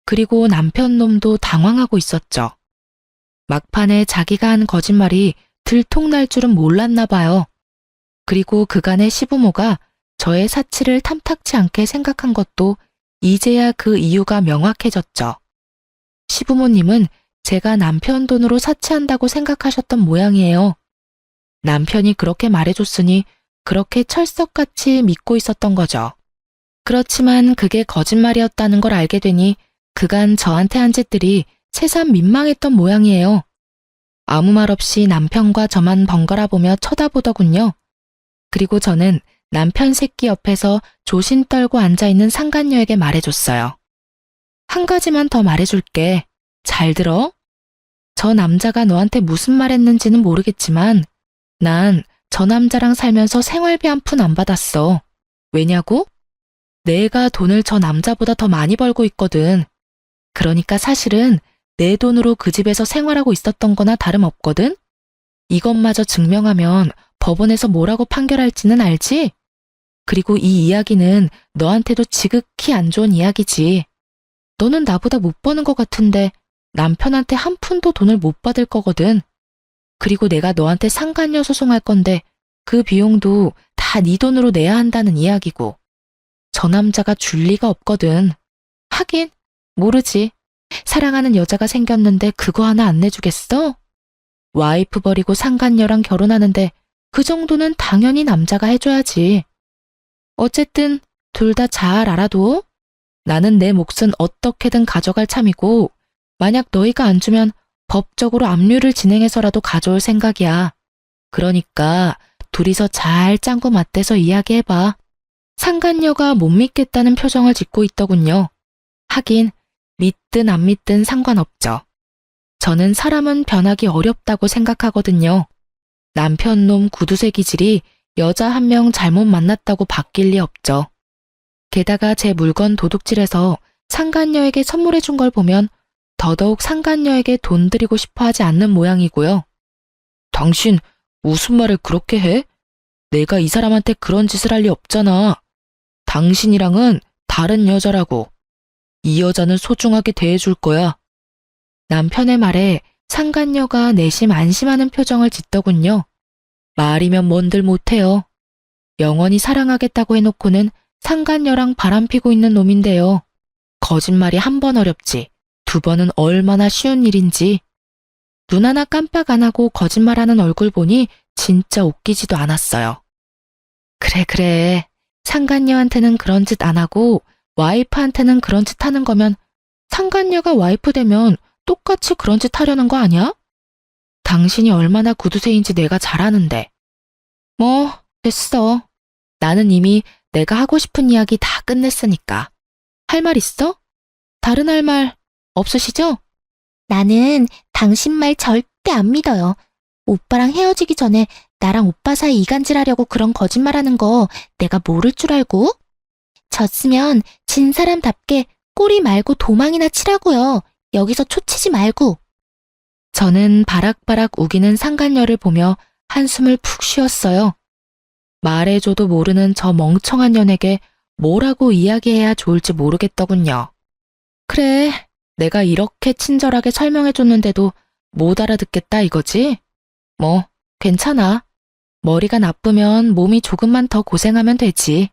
그리고 남편 놈도 당황하고 있었죠. 막판에 자기가 한 거짓말이 들통날 줄은 몰랐나 봐요. 그리고 그간의 시부모가 저의 사치를 탐탁치 않게 생각한 것도 이제야 그 이유가 명확해졌죠. 시부모님은 제가 남편 돈으로 사치한다고 생각하셨던 모양이에요. 남편이 그렇게 말해줬으니 그렇게 철석같이 믿고 있었던 거죠. 그렇지만 그게 거짓말이었다는 걸 알게 되니 그간 저한테 한 짓들이 새삼 민망했던 모양이에요. 아무 말 없이 남편과 저만 번갈아 보며 쳐다보더군요. 그리고 저는 남편 새끼 옆에서 조신 떨고 앉아있는 상간녀에게 말해줬어요. 한 가지만 더 말해줄게. 잘 들어? 저 남자가 너한테 무슨 말 했는지는 모르겠지만 난 저 남자랑 살면서 생활비 한 푼 안 받았어. 왜냐고? 내가 돈을 저 남자보다 더 많이 벌고 있거든. 그러니까 사실은 내 돈으로 그 집에서 생활하고 있었던 거나 다름없거든? 이것마저 증명하면 법원에서 뭐라고 판결할지는 알지? 그리고 이 이야기는 너한테도 지극히 안 좋은 이야기지. 너는 나보다 못 버는 것 같은데 남편한테 한 푼도 돈을 못 받을 거거든. 그리고 내가 너한테 상간녀 소송할 건데 그 비용도 다 네 돈으로 내야 한다는 이야기고. 저 남자가 줄 리가 없거든. 하긴 모르지. 사랑하는 여자가 생겼는데 그거 하나 안 내주겠어? 와이프 버리고 상간녀랑 결혼하는데 그 정도는 당연히 남자가 해줘야지. 어쨌든 둘 다 잘 알아둬. 나는 내 몫은 어떻게든 가져갈 참이고 만약 너희가 안 주면 법적으로 압류를 진행해서라도 가져올 생각이야. 그러니까 둘이서 잘 짱구 맞대서 이야기해봐. 상간녀가 못 믿겠다는 표정을 짓고 있더군요. 하긴 믿든 안 믿든 상관없죠. 저는 사람은 변하기 어렵다고 생각하거든요. 남편 놈 구두쇠 기질이 여자 한 명 잘못 만났다고 바뀔 리 없죠. 게다가 제 물건 도둑질해서 상간녀에게 선물해 준 걸 보면 더더욱 상간녀에게 돈 드리고 싶어 하지 않는 모양이고요. 당신 무슨 말을 그렇게 해? 내가 이 사람한테 그런 짓을 할 리 없잖아. 당신이랑은 다른 여자라고. 이 여자는 소중하게 대해줄 거야. 남편의 말에 상간녀가 내심 안심하는 표정을 짓더군요. 말이면 뭔들 못해요. 영원히 사랑하겠다고 해놓고는 상간녀랑 바람피고 있는 놈인데요. 거짓말이 한 번 어렵지 두 번은 얼마나 쉬운 일인지. 눈 하나 깜빡 안 하고 거짓말하는 얼굴 보니 진짜 웃기지도 않았어요. 그래. 상간녀한테는 그런 짓 안 하고 와이프한테는 그런 짓 하는 거면 상간녀가 와이프 되면 똑같이 그런 짓 하려는 거 아니야? 당신이 얼마나 구두쇠인지 내가 잘 아는데. 뭐 됐어. 나는 이미 내가 하고 싶은 이야기 다 끝냈으니까. 할 말 있어? 다른 할 말 없으시죠? 나는 당신 말 절대 안 믿어요. 오빠랑 헤어지기 전에 나랑 오빠 사이 이간질하려고 그런 거짓말하는 거 내가 모를 줄 알고? 졌으면 진 사람답게 꼬리 말고 도망이나 치라고요. 여기서 초치지 말고. 저는 바락바락 우기는 상간녀를 보며 한숨을 푹 쉬었어요. 말해줘도 모르는 저 멍청한 년에게 뭐라고 이야기해야 좋을지 모르겠더군요. 그래, 내가 이렇게 친절하게 설명해줬는데도 못 알아듣겠다 이거지? 뭐, 괜찮아. 머리가 나쁘면 몸이 조금만 더 고생하면 되지.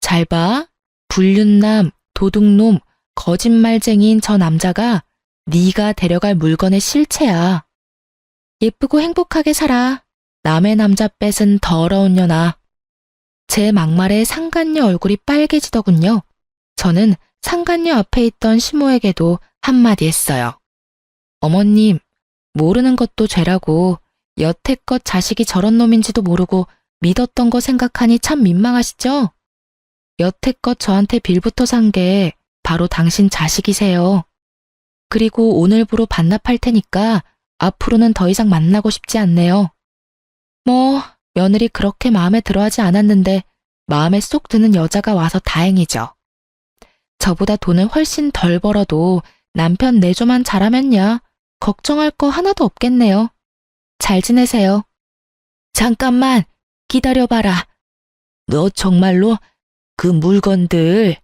잘 봐. 불륜남, 도둑놈, 거짓말쟁이인 저 남자가 네가 데려갈 물건의 실체야. 예쁘고 행복하게 살아. 남의 남자 뺏은 더러운 년아. 제 막말에 상간녀 얼굴이 빨개지더군요. 저는 상간녀 앞에 있던 시모에게도 한마디 했어요. 어머님, 모르는 것도 죄라고 여태껏 자식이 저런 놈인지도 모르고 믿었던 거 생각하니 참 민망하시죠? 여태껏 저한테 빌부터 산 게 바로 당신 자식이세요. 그리고 오늘부로 반납할 테니까 앞으로는 더 이상 만나고 싶지 않네요. 뭐 며느리 그렇게 마음에 들어하지 않았는데 마음에 쏙 드는 여자가 와서 다행이죠. 저보다 돈을 훨씬 덜 벌어도 남편 내조만 잘하면야 걱정할 거 하나도 없겠네요. 잘 지내세요. 잠깐만 기다려봐라. 너 정말로 그 물건들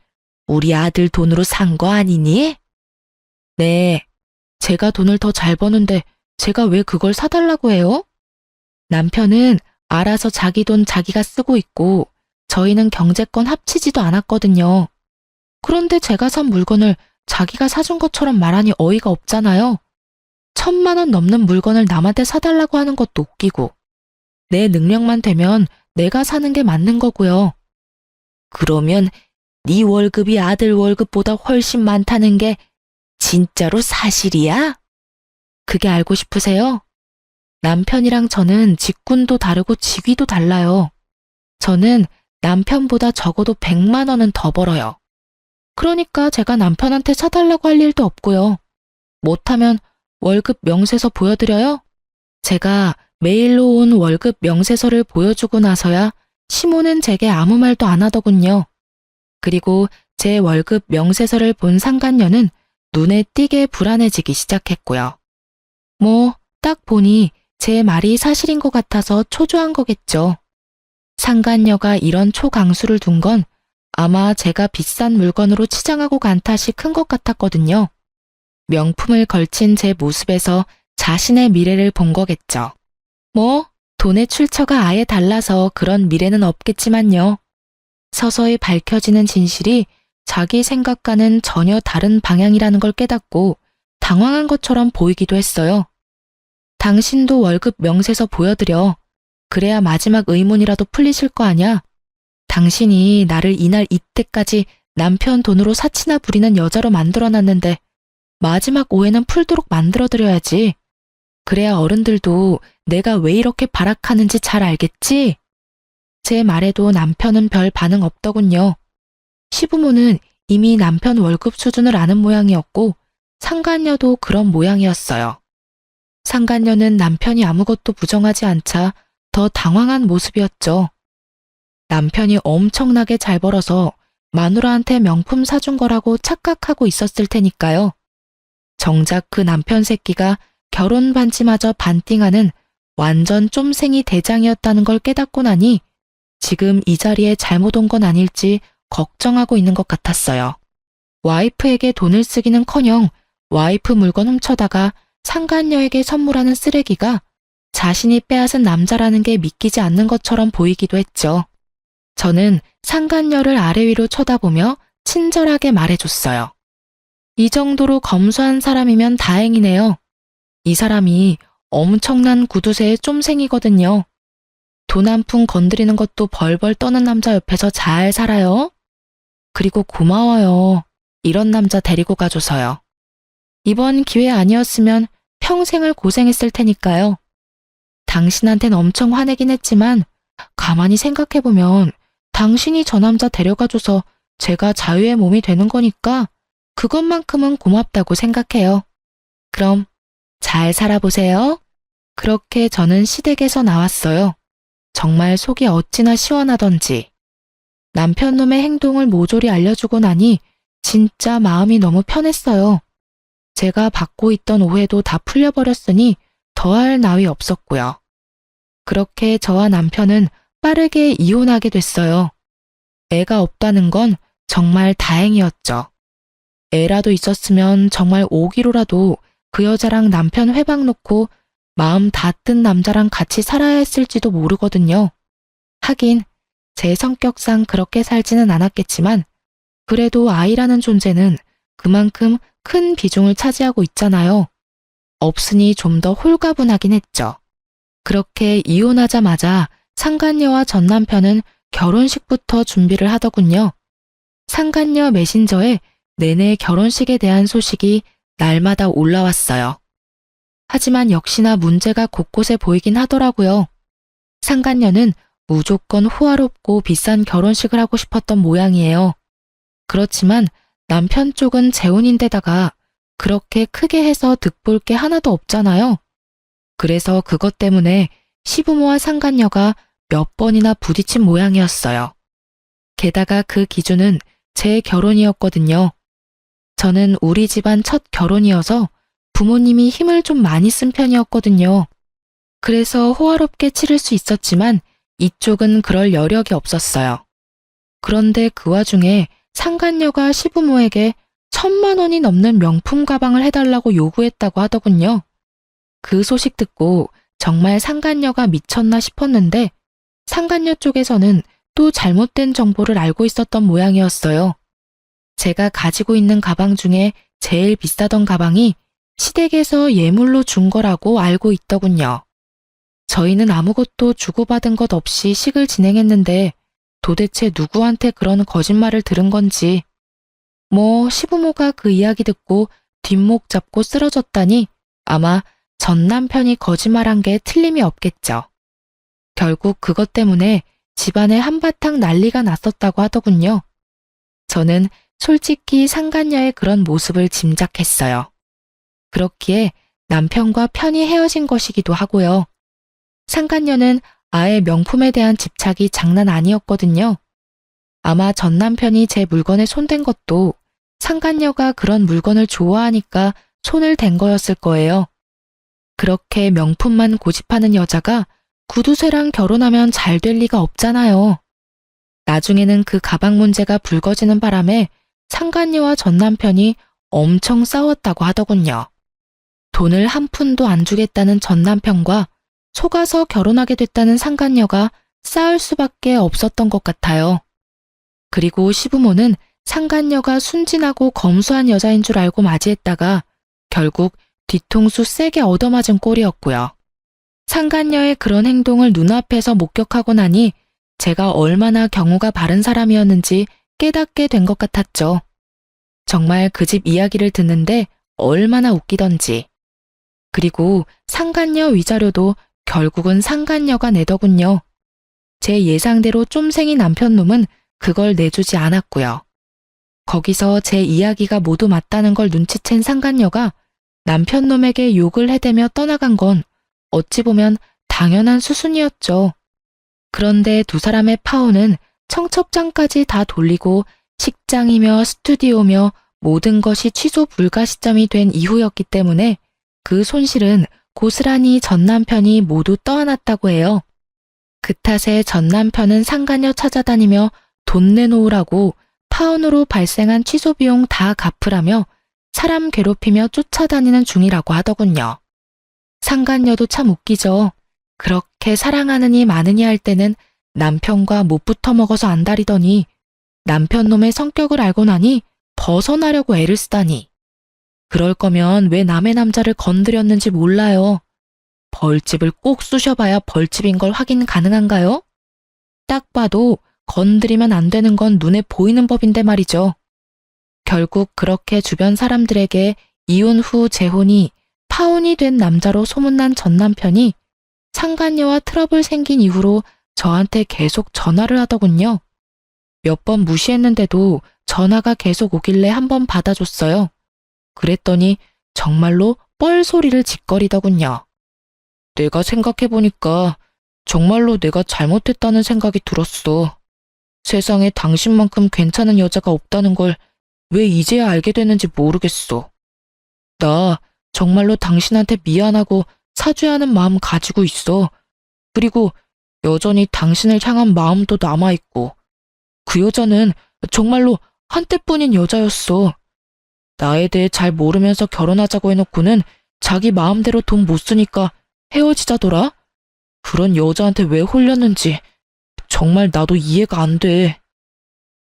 우리 아들 돈으로 산 거 아니니? 네, 제가 돈을 더 잘 버는데 제가 왜 그걸 사달라고 해요? 남편은 알아서 자기 돈 자기가 쓰고 있고 저희는 경제권 합치지도 않았거든요. 그런데 제가 산 물건을 자기가 사준 것처럼 말하니 어이가 없잖아요. 1,000만 원 넘는 물건을 남한테 사달라고 하는 것도 웃기고 내 능력만 되면 내가 사는 게 맞는 거고요. 그러면 네 월급이 아들 월급보다 훨씬 많다는 게 진짜로 사실이야? 그게 알고 싶으세요? 남편이랑 저는 직군도 다르고 직위도 달라요. 저는 남편보다 적어도 100만 원은 더 벌어요. 그러니까 제가 남편한테 사달라고 할 일도 없고요. 못하면 월급 명세서 보여드려요? 제가 메일로 온 월급 명세서를 보여주고 나서야 시모는 제게 아무 말도 안 하더군요. 그리고 제 월급 명세서를 본 상간녀는 눈에 띄게 불안해지기 시작했고요. 딱 보니 제 말이 사실인 것 같아서 초조한 거겠죠. 상간녀가 이런 초강수를 둔 건 아마 제가 비싼 물건으로 치장하고 간 탓이 큰 것 같았거든요. 명품을 걸친 제 모습에서 자신의 미래를 본 거겠죠. 돈의 출처가 아예 달라서 그런 미래는 없겠지만요. 서서히 밝혀지는 진실이 자기 생각과는 전혀 다른 방향이라는 걸 깨닫고 당황한 것처럼 보이기도 했어요. 당신도 월급 명세서 보여드려. 그래야 마지막 의문이라도 풀리실 거 아냐? 당신이 나를 이날 이때까지 남편 돈으로 사치나 부리는 여자로 만들어놨는데 마지막 오해는 풀도록 만들어드려야지. 그래야 어른들도 내가 왜 이렇게 발악하는지 잘 알겠지? 제 말에도 남편은 별 반응 없더군요. 시부모는 이미 남편 월급 수준을 아는 모양이었고 상간녀도 그런 모양이었어요. 상간녀는 남편이 아무것도 부정하지 않자 더 당황한 모습이었죠. 남편이 엄청나게 잘 벌어서 마누라한테 명품 사준 거라고 착각하고 있었을 테니까요. 정작 그 남편 새끼가 결혼 반지마저 반띵하는 완전 쫌생이 대장이었다는 걸 깨닫고 나니 지금 이 자리에 잘못 온 건 아닐지 걱정하고 있는 것 같았어요. 와이프에게 돈을 쓰기는커녕 와이프 물건 훔쳐다가 상간녀에게 선물하는 쓰레기가 자신이 빼앗은 남자라는 게 믿기지 않는 것처럼 보이기도 했죠. 저는 상간녀를 아래 위로 쳐다보며 친절하게 말해줬어요. 이 정도로 검소한 사람이면 다행이네요. 이 사람이 엄청난 구두쇠의 쫌생이거든요. 돈 한 푼 건드리는 것도 벌벌 떠는 남자 옆에서 잘 살아요. 그리고 고마워요. 이런 남자 데리고 가줘서요. 이번 기회 아니었으면 평생을 고생했을 테니까요. 당신한텐 엄청 화내긴 했지만 가만히 생각해보면 당신이 저 남자 데려가줘서 제가 자유의 몸이 되는 거니까 그것만큼은 고맙다고 생각해요. 그럼 잘 살아보세요. 그렇게 저는 시댁에서 나왔어요. 정말 속이 어찌나 시원하던지. 남편 놈의 행동을 모조리 알려주고 나니 진짜 마음이 너무 편했어요. 제가 받고 있던 오해도 다 풀려버렸으니 더할 나위 없었고요. 그렇게 저와 남편은 빠르게 이혼하게 됐어요. 애가 없다는 건 정말 다행이었죠. 애라도 있었으면 정말 5kg라도 그 여자랑 남편 회방 놓고 마음 다 뜬 남자랑 같이 살아야 했을지도 모르거든요. 하긴 제 성격상 그렇게 살지는 않았겠지만 그래도 아이라는 존재는 그만큼 큰 비중을 차지하고 있잖아요. 없으니 좀 더 홀가분하긴 했죠. 그렇게 이혼하자마자 상간녀와 전 남편은 결혼식부터 준비를 하더군요. 상간녀 메신저에 내내 결혼식에 대한 소식이 날마다 올라왔어요. 하지만 역시나 문제가 곳곳에 보이긴 하더라고요. 상간녀는 무조건 호화롭고 비싼 결혼식을 하고 싶었던 모양이에요. 그렇지만 남편 쪽은 재혼인데다가 그렇게 크게 해서 득볼 게 하나도 없잖아요. 그래서 그것 때문에 시부모와 상간녀가 몇 번이나 부딪힌 모양이었어요. 게다가 그 기준은 제 결혼이었거든요. 저는 우리 집안 첫 결혼이어서 부모님이 힘을 좀 많이 쓴 편이었거든요. 그래서 호화롭게 치를 수 있었지만 이쪽은 그럴 여력이 없었어요. 그런데 그 와중에 상간녀가 시부모에게 1,000만 원이 넘는 명품 가방을 해달라고 요구했다고 하더군요. 그 소식 듣고 정말 상간녀가 미쳤나 싶었는데 상간녀 쪽에서는 또 잘못된 정보를 알고 있었던 모양이었어요. 제가 가지고 있는 가방 중에 제일 비싸던 가방이 시댁에서 예물로 준 거라고 알고 있더군요. 저희는 아무것도 주고받은 것 없이 식을 진행했는데 도대체 누구한테 그런 거짓말을 들은 건지. 시부모가 그 이야기 듣고 뒷목 잡고 쓰러졌다니 아마 전 남편이 거짓말한 게 틀림이 없겠죠. 결국 그것 때문에 집안에 한바탕 난리가 났었다고 하더군요. 저는 솔직히 상간녀의 그런 모습을 짐작했어요. 그렇기에 남편과 편히 헤어진 것이기도 하고요. 상간녀는 아예 명품에 대한 집착이 장난 아니었거든요. 아마 전 남편이 제 물건에 손댄 것도 상간녀가 그런 물건을 좋아하니까 손을 댄 거였을 거예요. 그렇게 명품만 고집하는 여자가 구두쇠랑 결혼하면 잘 될 리가 없잖아요. 나중에는 그 가방 문제가 불거지는 바람에 상간녀와 전 남편이 엄청 싸웠다고 하더군요. 돈을 한 푼도 안 주겠다는 전 남편과 속아서 결혼하게 됐다는 상간녀가 싸울 수밖에 없었던 것 같아요. 그리고 시부모는 상간녀가 순진하고 검소한 여자인 줄 알고 맞이했다가 결국 뒤통수 세게 얻어맞은 꼴이었고요. 상간녀의 그런 행동을 눈앞에서 목격하고 나니 제가 얼마나 경우가 바른 사람이었는지 깨닫게 된 것 같았죠. 정말 그 집 이야기를 듣는데 얼마나 웃기던지. 그리고 상간녀 위자료도 결국은 상간녀가 내더군요. 제 예상대로 쫌생이 남편놈은 그걸 내주지 않았고요. 거기서 제 이야기가 모두 맞다는 걸 눈치챈 상간녀가 남편놈에게 욕을 해대며 떠나간 건 어찌 보면 당연한 수순이었죠. 그런데 두 사람의 파혼은 청첩장까지 다 돌리고 식장이며 스튜디오며 모든 것이 취소 불가 시점이 된 이후였기 때문에 그 손실은 고스란히 전 남편이 모두 떠안았다고 해요. 그 탓에 전 남편은 상간녀 찾아다니며 돈 내놓으라고 파혼으로 발생한 취소 비용 다 갚으라며 사람 괴롭히며 쫓아다니는 중이라고 하더군요. 상간녀도 참 웃기죠. 그렇게 사랑하느니 마느니 할 때는 남편과 못 붙어 먹어서 안달이더니 남편놈의 성격을 알고 나니 벗어나려고 애를 쓰다니. 그럴 거면 왜 남의 남자를 건드렸는지 몰라요. 벌집을 꼭 쑤셔봐야 벌집인 걸 확인 가능한가요? 딱 봐도 건드리면 안 되는 건 눈에 보이는 법인데 말이죠. 결국 그렇게 주변 사람들에게 이혼 후 재혼이 파혼이 된 남자로 소문난 전 남편이 상간녀와 트러블 생긴 이후로 저한테 계속 전화를 하더군요. 몇 번 무시했는데도 전화가 계속 오길래 한번 받아줬어요. 그랬더니 정말로 뻘소리를 짓거리더군요. 내가 생각해보니까 정말로 내가 잘못했다는 생각이 들었어. 세상에 당신만큼 괜찮은 여자가 없다는 걸 왜 이제야 알게 됐는지 모르겠어. 나 정말로 당신한테 미안하고 사죄하는 마음 가지고 있어. 그리고 여전히 당신을 향한 마음도 남아있고. 그 여자는 정말로 한때뿐인 여자였어. 나에 대해 잘 모르면서 결혼하자고 해놓고는 자기 마음대로 돈 못 쓰니까 헤어지자더라? 그런 여자한테 왜 홀렸는지 정말 나도 이해가 안 돼.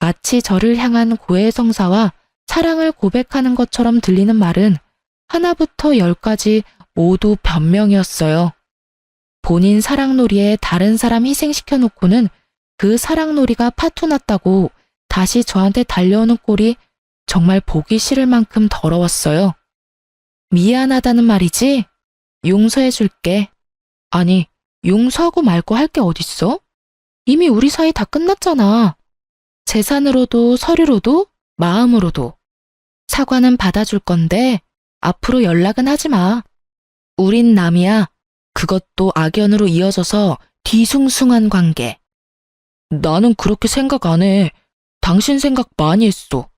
마치 저를 향한 고해성사와 사랑을 고백하는 것처럼 들리는 말은 하나부터 10까지 모두 변명이었어요. 본인 사랑놀이에 다른 사람 희생시켜 놓고는 그 사랑놀이가 파토났다고 다시 저한테 달려오는 꼴이 정말 보기 싫을 만큼 더러웠어요. 미안하다는 말이지? 용서해줄게. 아니, 용서하고 말고 할 게 어딨어? 이미 우리 사이 다 끝났잖아. 재산으로도 서류로도 마음으로도. 사과는 받아줄 건데 앞으로 연락은 하지 마. 우린 남이야. 그것도 악연으로 이어져서 뒤숭숭한 관계. 나는 그렇게 생각 안 해. 당신 생각 많이 했어.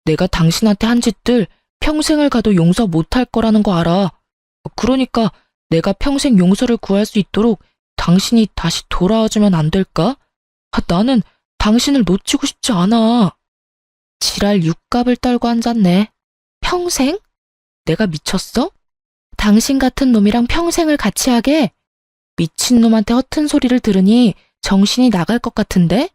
내가 당신한테 한 짓들 평생을 가도 용서 못할 거라는 거 알아. 그러니까 내가 평생 용서를 구할 수 있도록 당신이 다시 돌아와주면 안 될까? 나는 당신을 놓치고 싶지 않아. 지랄 육갑을 떨고 앉았네. 평생? 내가 미쳤어? 당신 같은 놈이랑 평생을 같이 하게? 미친놈한테 허튼 소리를 들으니 정신이 나갈 것 같은데?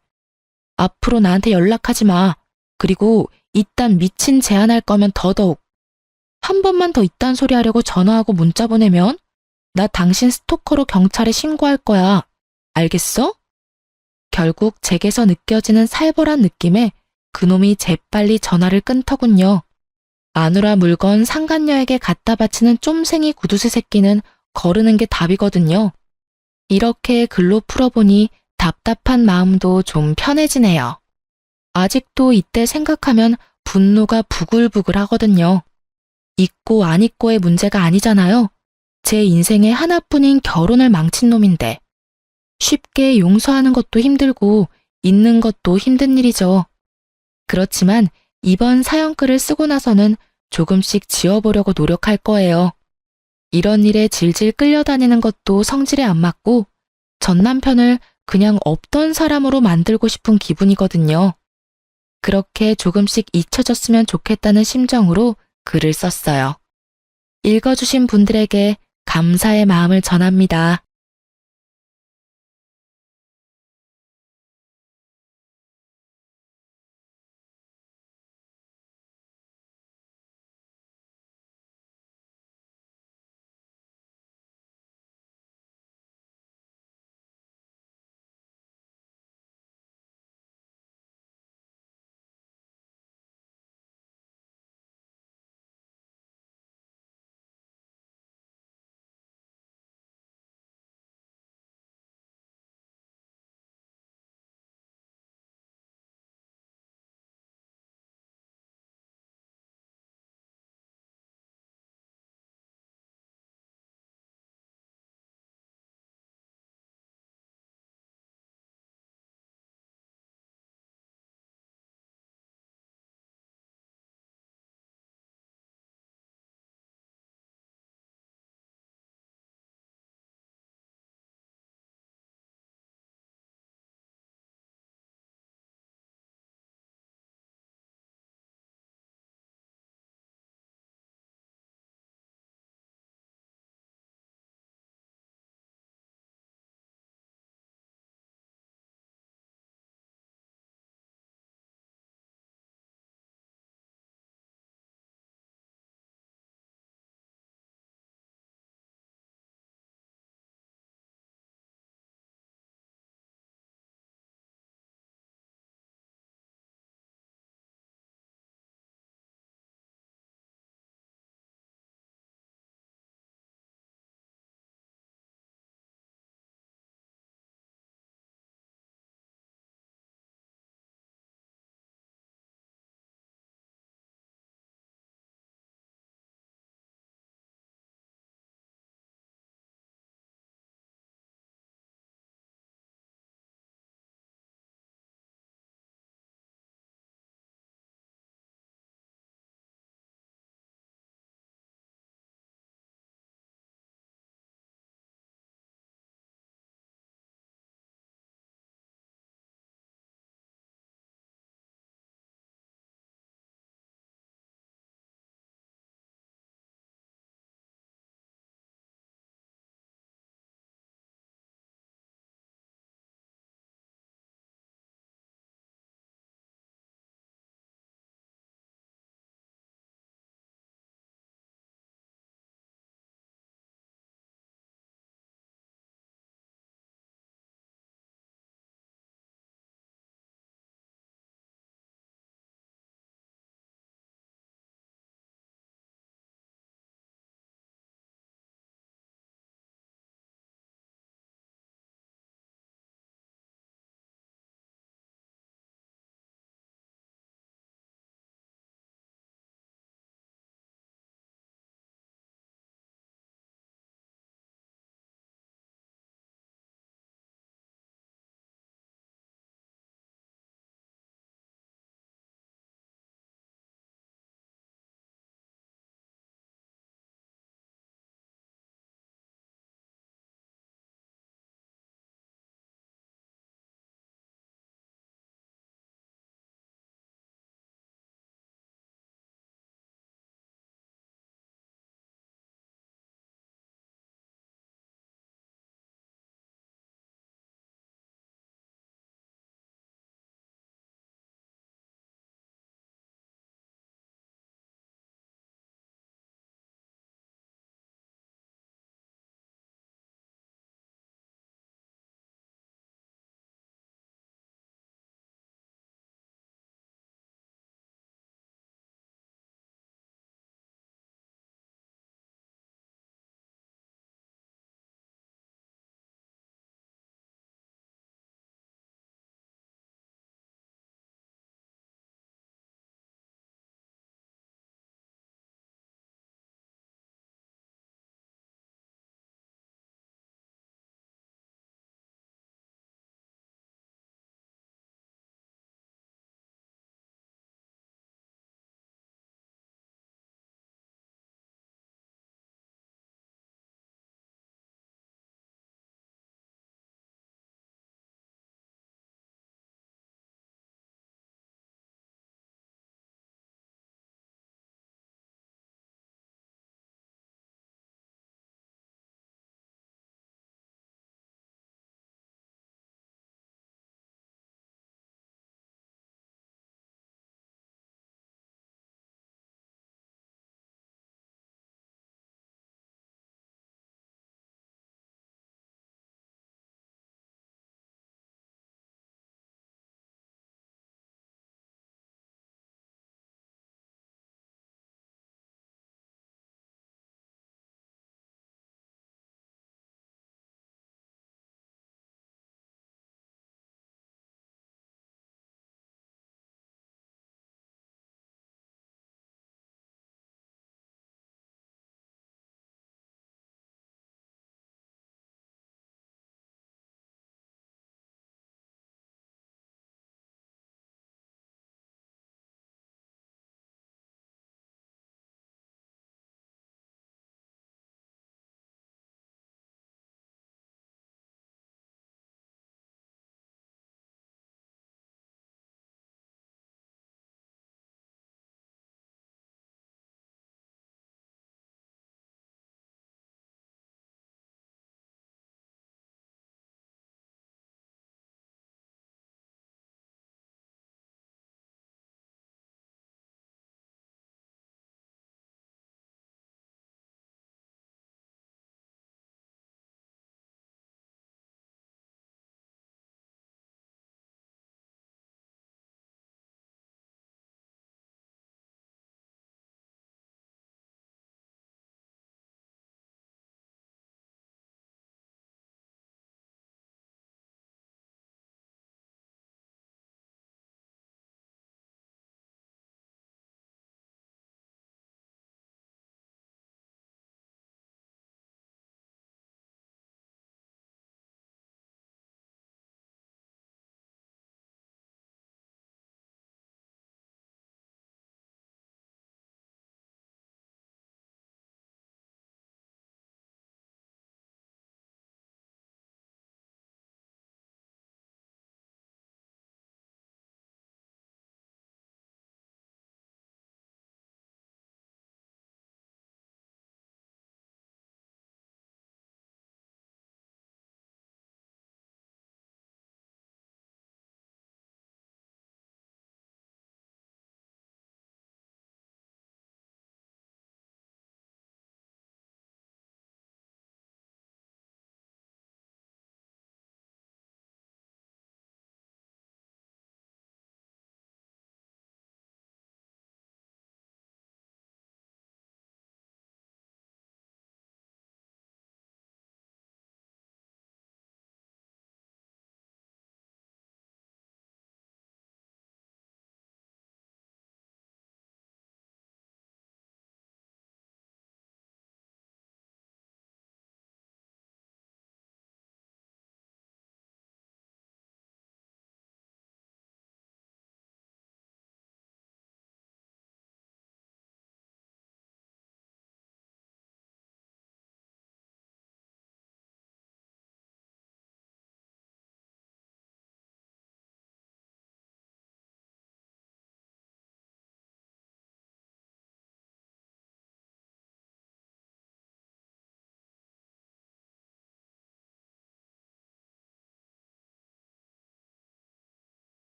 앞으로 나한테 연락하지 마. 그리고 이딴 미친 제안할 거면 더더욱. 한 번만 더 이딴 소리 하려고 전화하고 문자 보내면 나 당신 스토커로 경찰에 신고할 거야. 알겠어? 결국 제게서 느껴지는 살벌한 느낌에 그놈이 재빨리 전화를 끊더군요. 마누라 물건 상간녀에게 갖다 바치는 쫌생이 구두쇠 새끼는 거르는 게 답이거든요. 이렇게 글로 풀어보니 답답한 마음도 좀 편해지네요. 아직도 이때 생각하면 분노가 부글부글 하거든요. 있고 안 있고의 문제가 아니잖아요. 제 인생의 하나뿐인 결혼을 망친 놈인데. 쉽게 용서하는 것도 힘들고 잊는 것도 힘든 일이죠. 그렇지만 이번 사연글을 쓰고 나서는 조금씩 지워보려고 노력할 거예요. 이런 일에 질질 끌려다니는 것도 성질에 안 맞고 전 남편을 그냥 없던 사람으로 만들고 싶은 기분이거든요. 그렇게 조금씩 잊혀졌으면 좋겠다는 심정으로 글을 썼어요. 읽어주신 분들에게 감사의 마음을 전합니다.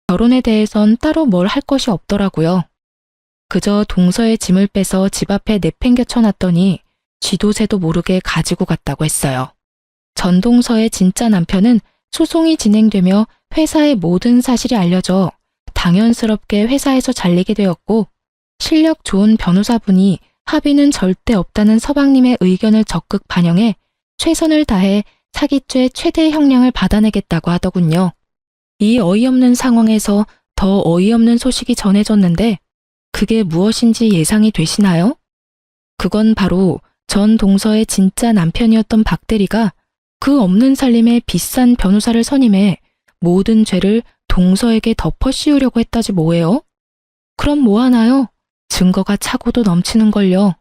결혼에 대해선 따로 뭘 할 것이 없더라고요. 그저 동서의 짐을 빼서 집 앞에 내팽개쳐 놨더니 쥐도 새도 모르게 가지고 갔다고 했어요. 전동서의 진짜 남편은 소송이 진행되며 회사의 모든 사실이 알려져 당연스럽게 회사에서 잘리게 되었고, 실력 좋은 변호사분이 합의는 절대 없다는 서방님의 의견을 적극 반영해 최선을 다해 사기죄 최대 형량을 받아내겠다고 하더군요. 이 어이없는 상황에서 더 어이없는 소식이 전해졌는데 그게 무엇인지 예상이 되시나요? 그건 바로 전 동서의 진짜 남편이었던 박대리가 그 없는 살림에 비싼 변호사를 선임해 모든 죄를 동서에게 덮어 씌우려고 했다지 뭐예요? 그럼 뭐 하나요? 증거가 차고도 넘치는걸요.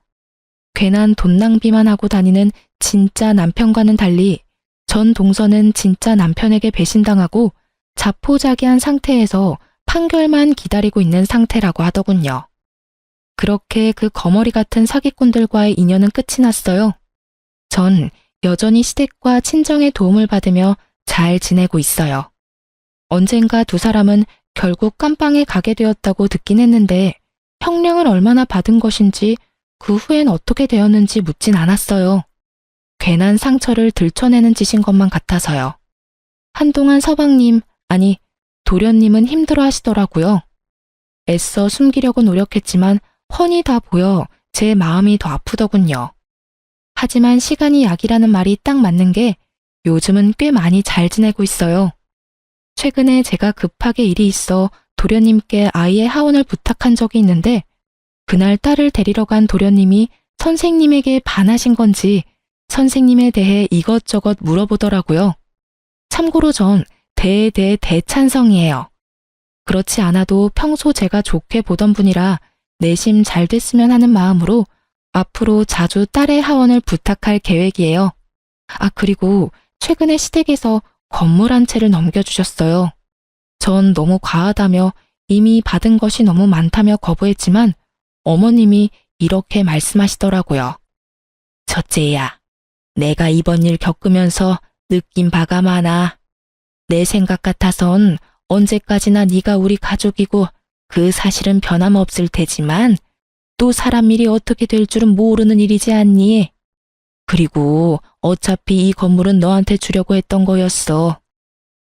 괜한 돈 낭비만 하고 다니는 진짜 남편과는 달리 전 동서는 진짜 남편에게 배신당하고 자포자기한 상태에서 판결만 기다리고 있는 상태라고 하더군요. 그렇게 그 거머리 같은 사기꾼들과의 인연은 끝이 났어요. 전 여전히 시댁과 친정의 도움을 받으며 잘 지내고 있어요. 언젠가 두 사람은 결국 깜빵에 가게 되었다고 듣긴 했는데 형량을 얼마나 받은 것인지 그 후엔 어떻게 되었는지 묻진 않았어요. 괜한 상처를 들춰내는 짓인 것만 같아서요. 한동안 서방님, 아니 도련님은 힘들어 하시더라고요. 애써 숨기려고 노력했지만 훤히 다 보여 제 마음이 더 아프더군요. 하지만 시간이 약이라는 말이 딱 맞는 게 요즘은 꽤 많이 잘 지내고 있어요. 최근에 제가 급하게 일이 있어 도련님께 아이의 하원을 부탁한 적이 있는데 그날 딸을 데리러 간 도련님이 선생님에게 반하신 건지 선생님에 대해 이것저것 물어보더라고요. 참고로 전 대찬성이에요. 그렇지 않아도 평소 제가 좋게 보던 분이라 내심 잘 됐으면 하는 마음으로 앞으로 자주 딸의 하원을 부탁할 계획이에요. 아, 그리고 최근에 시댁에서 건물 한 채를 넘겨주셨어요. 전 너무 과하다며 이미 받은 것이 너무 많다며 거부했지만 어머님이 이렇게 말씀하시더라고요. 첫째야, 내가 이번 일 겪으면서 느낀 바가 많아. 내 생각 같아선 언제까지나 네가 우리 가족이고 그 사실은 변함없을 테지만 또 사람 일이 어떻게 될 줄은 모르는 일이지 않니? 그리고 어차피 이 건물은 너한테 주려고 했던 거였어.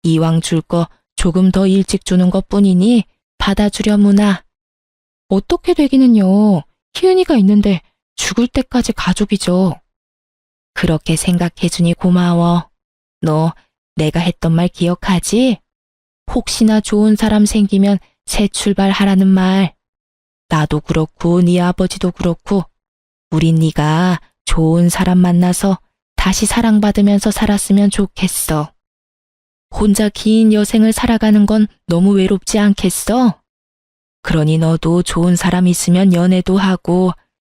이왕 줄 거 조금 더 일찍 주는 것뿐이니 받아주려무나. 어떻게 되기는요. 희은이가 있는데 죽을 때까지 가족이죠. 그렇게 생각해주니 고마워. 너 내가 했던 말 기억하지? 혹시나 좋은 사람 생기면 새 출발하라는 말. 나도 그렇고 네 아버지도 그렇고 우린 네가 좋은 사람 만나서 다시 사랑받으면서 살았으면 좋겠어. 혼자 긴 여생을 살아가는 건 너무 외롭지 않겠어? 그러니 너도 좋은 사람 있으면 연애도 하고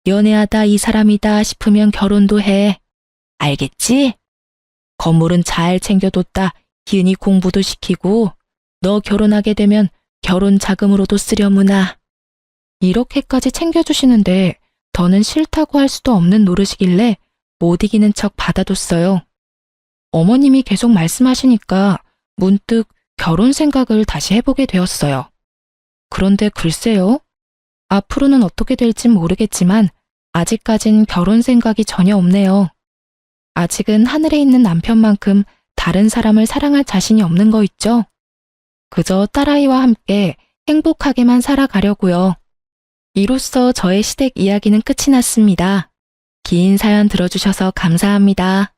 연애하다 이 사람이다 싶으면 결혼도 해. 알겠지? 건물은 잘 챙겨뒀다. 희은이 공부도 시키고 너 결혼하게 되면 결혼 자금으로도 쓰려무나. 이렇게까지 챙겨주시는데 더는 싫다고 할 수도 없는 노릇이길래 못 이기는 척 받아뒀어요. 어머님이 계속 말씀하시니까 문득 결혼 생각을 다시 해보게 되었어요. 그런데 글쎄요. 앞으로는 어떻게 될진 모르겠지만 아직까진 결혼 생각이 전혀 없네요. 아직은 하늘에 있는 남편만큼 다른 사람을 사랑할 자신이 없는 거 있죠? 그저 딸아이와 함께 행복하게만 살아가려고요. 이로써 저의 시댁 이야기는 끝이 났습니다. 긴 사연 들어주셔서 감사합니다.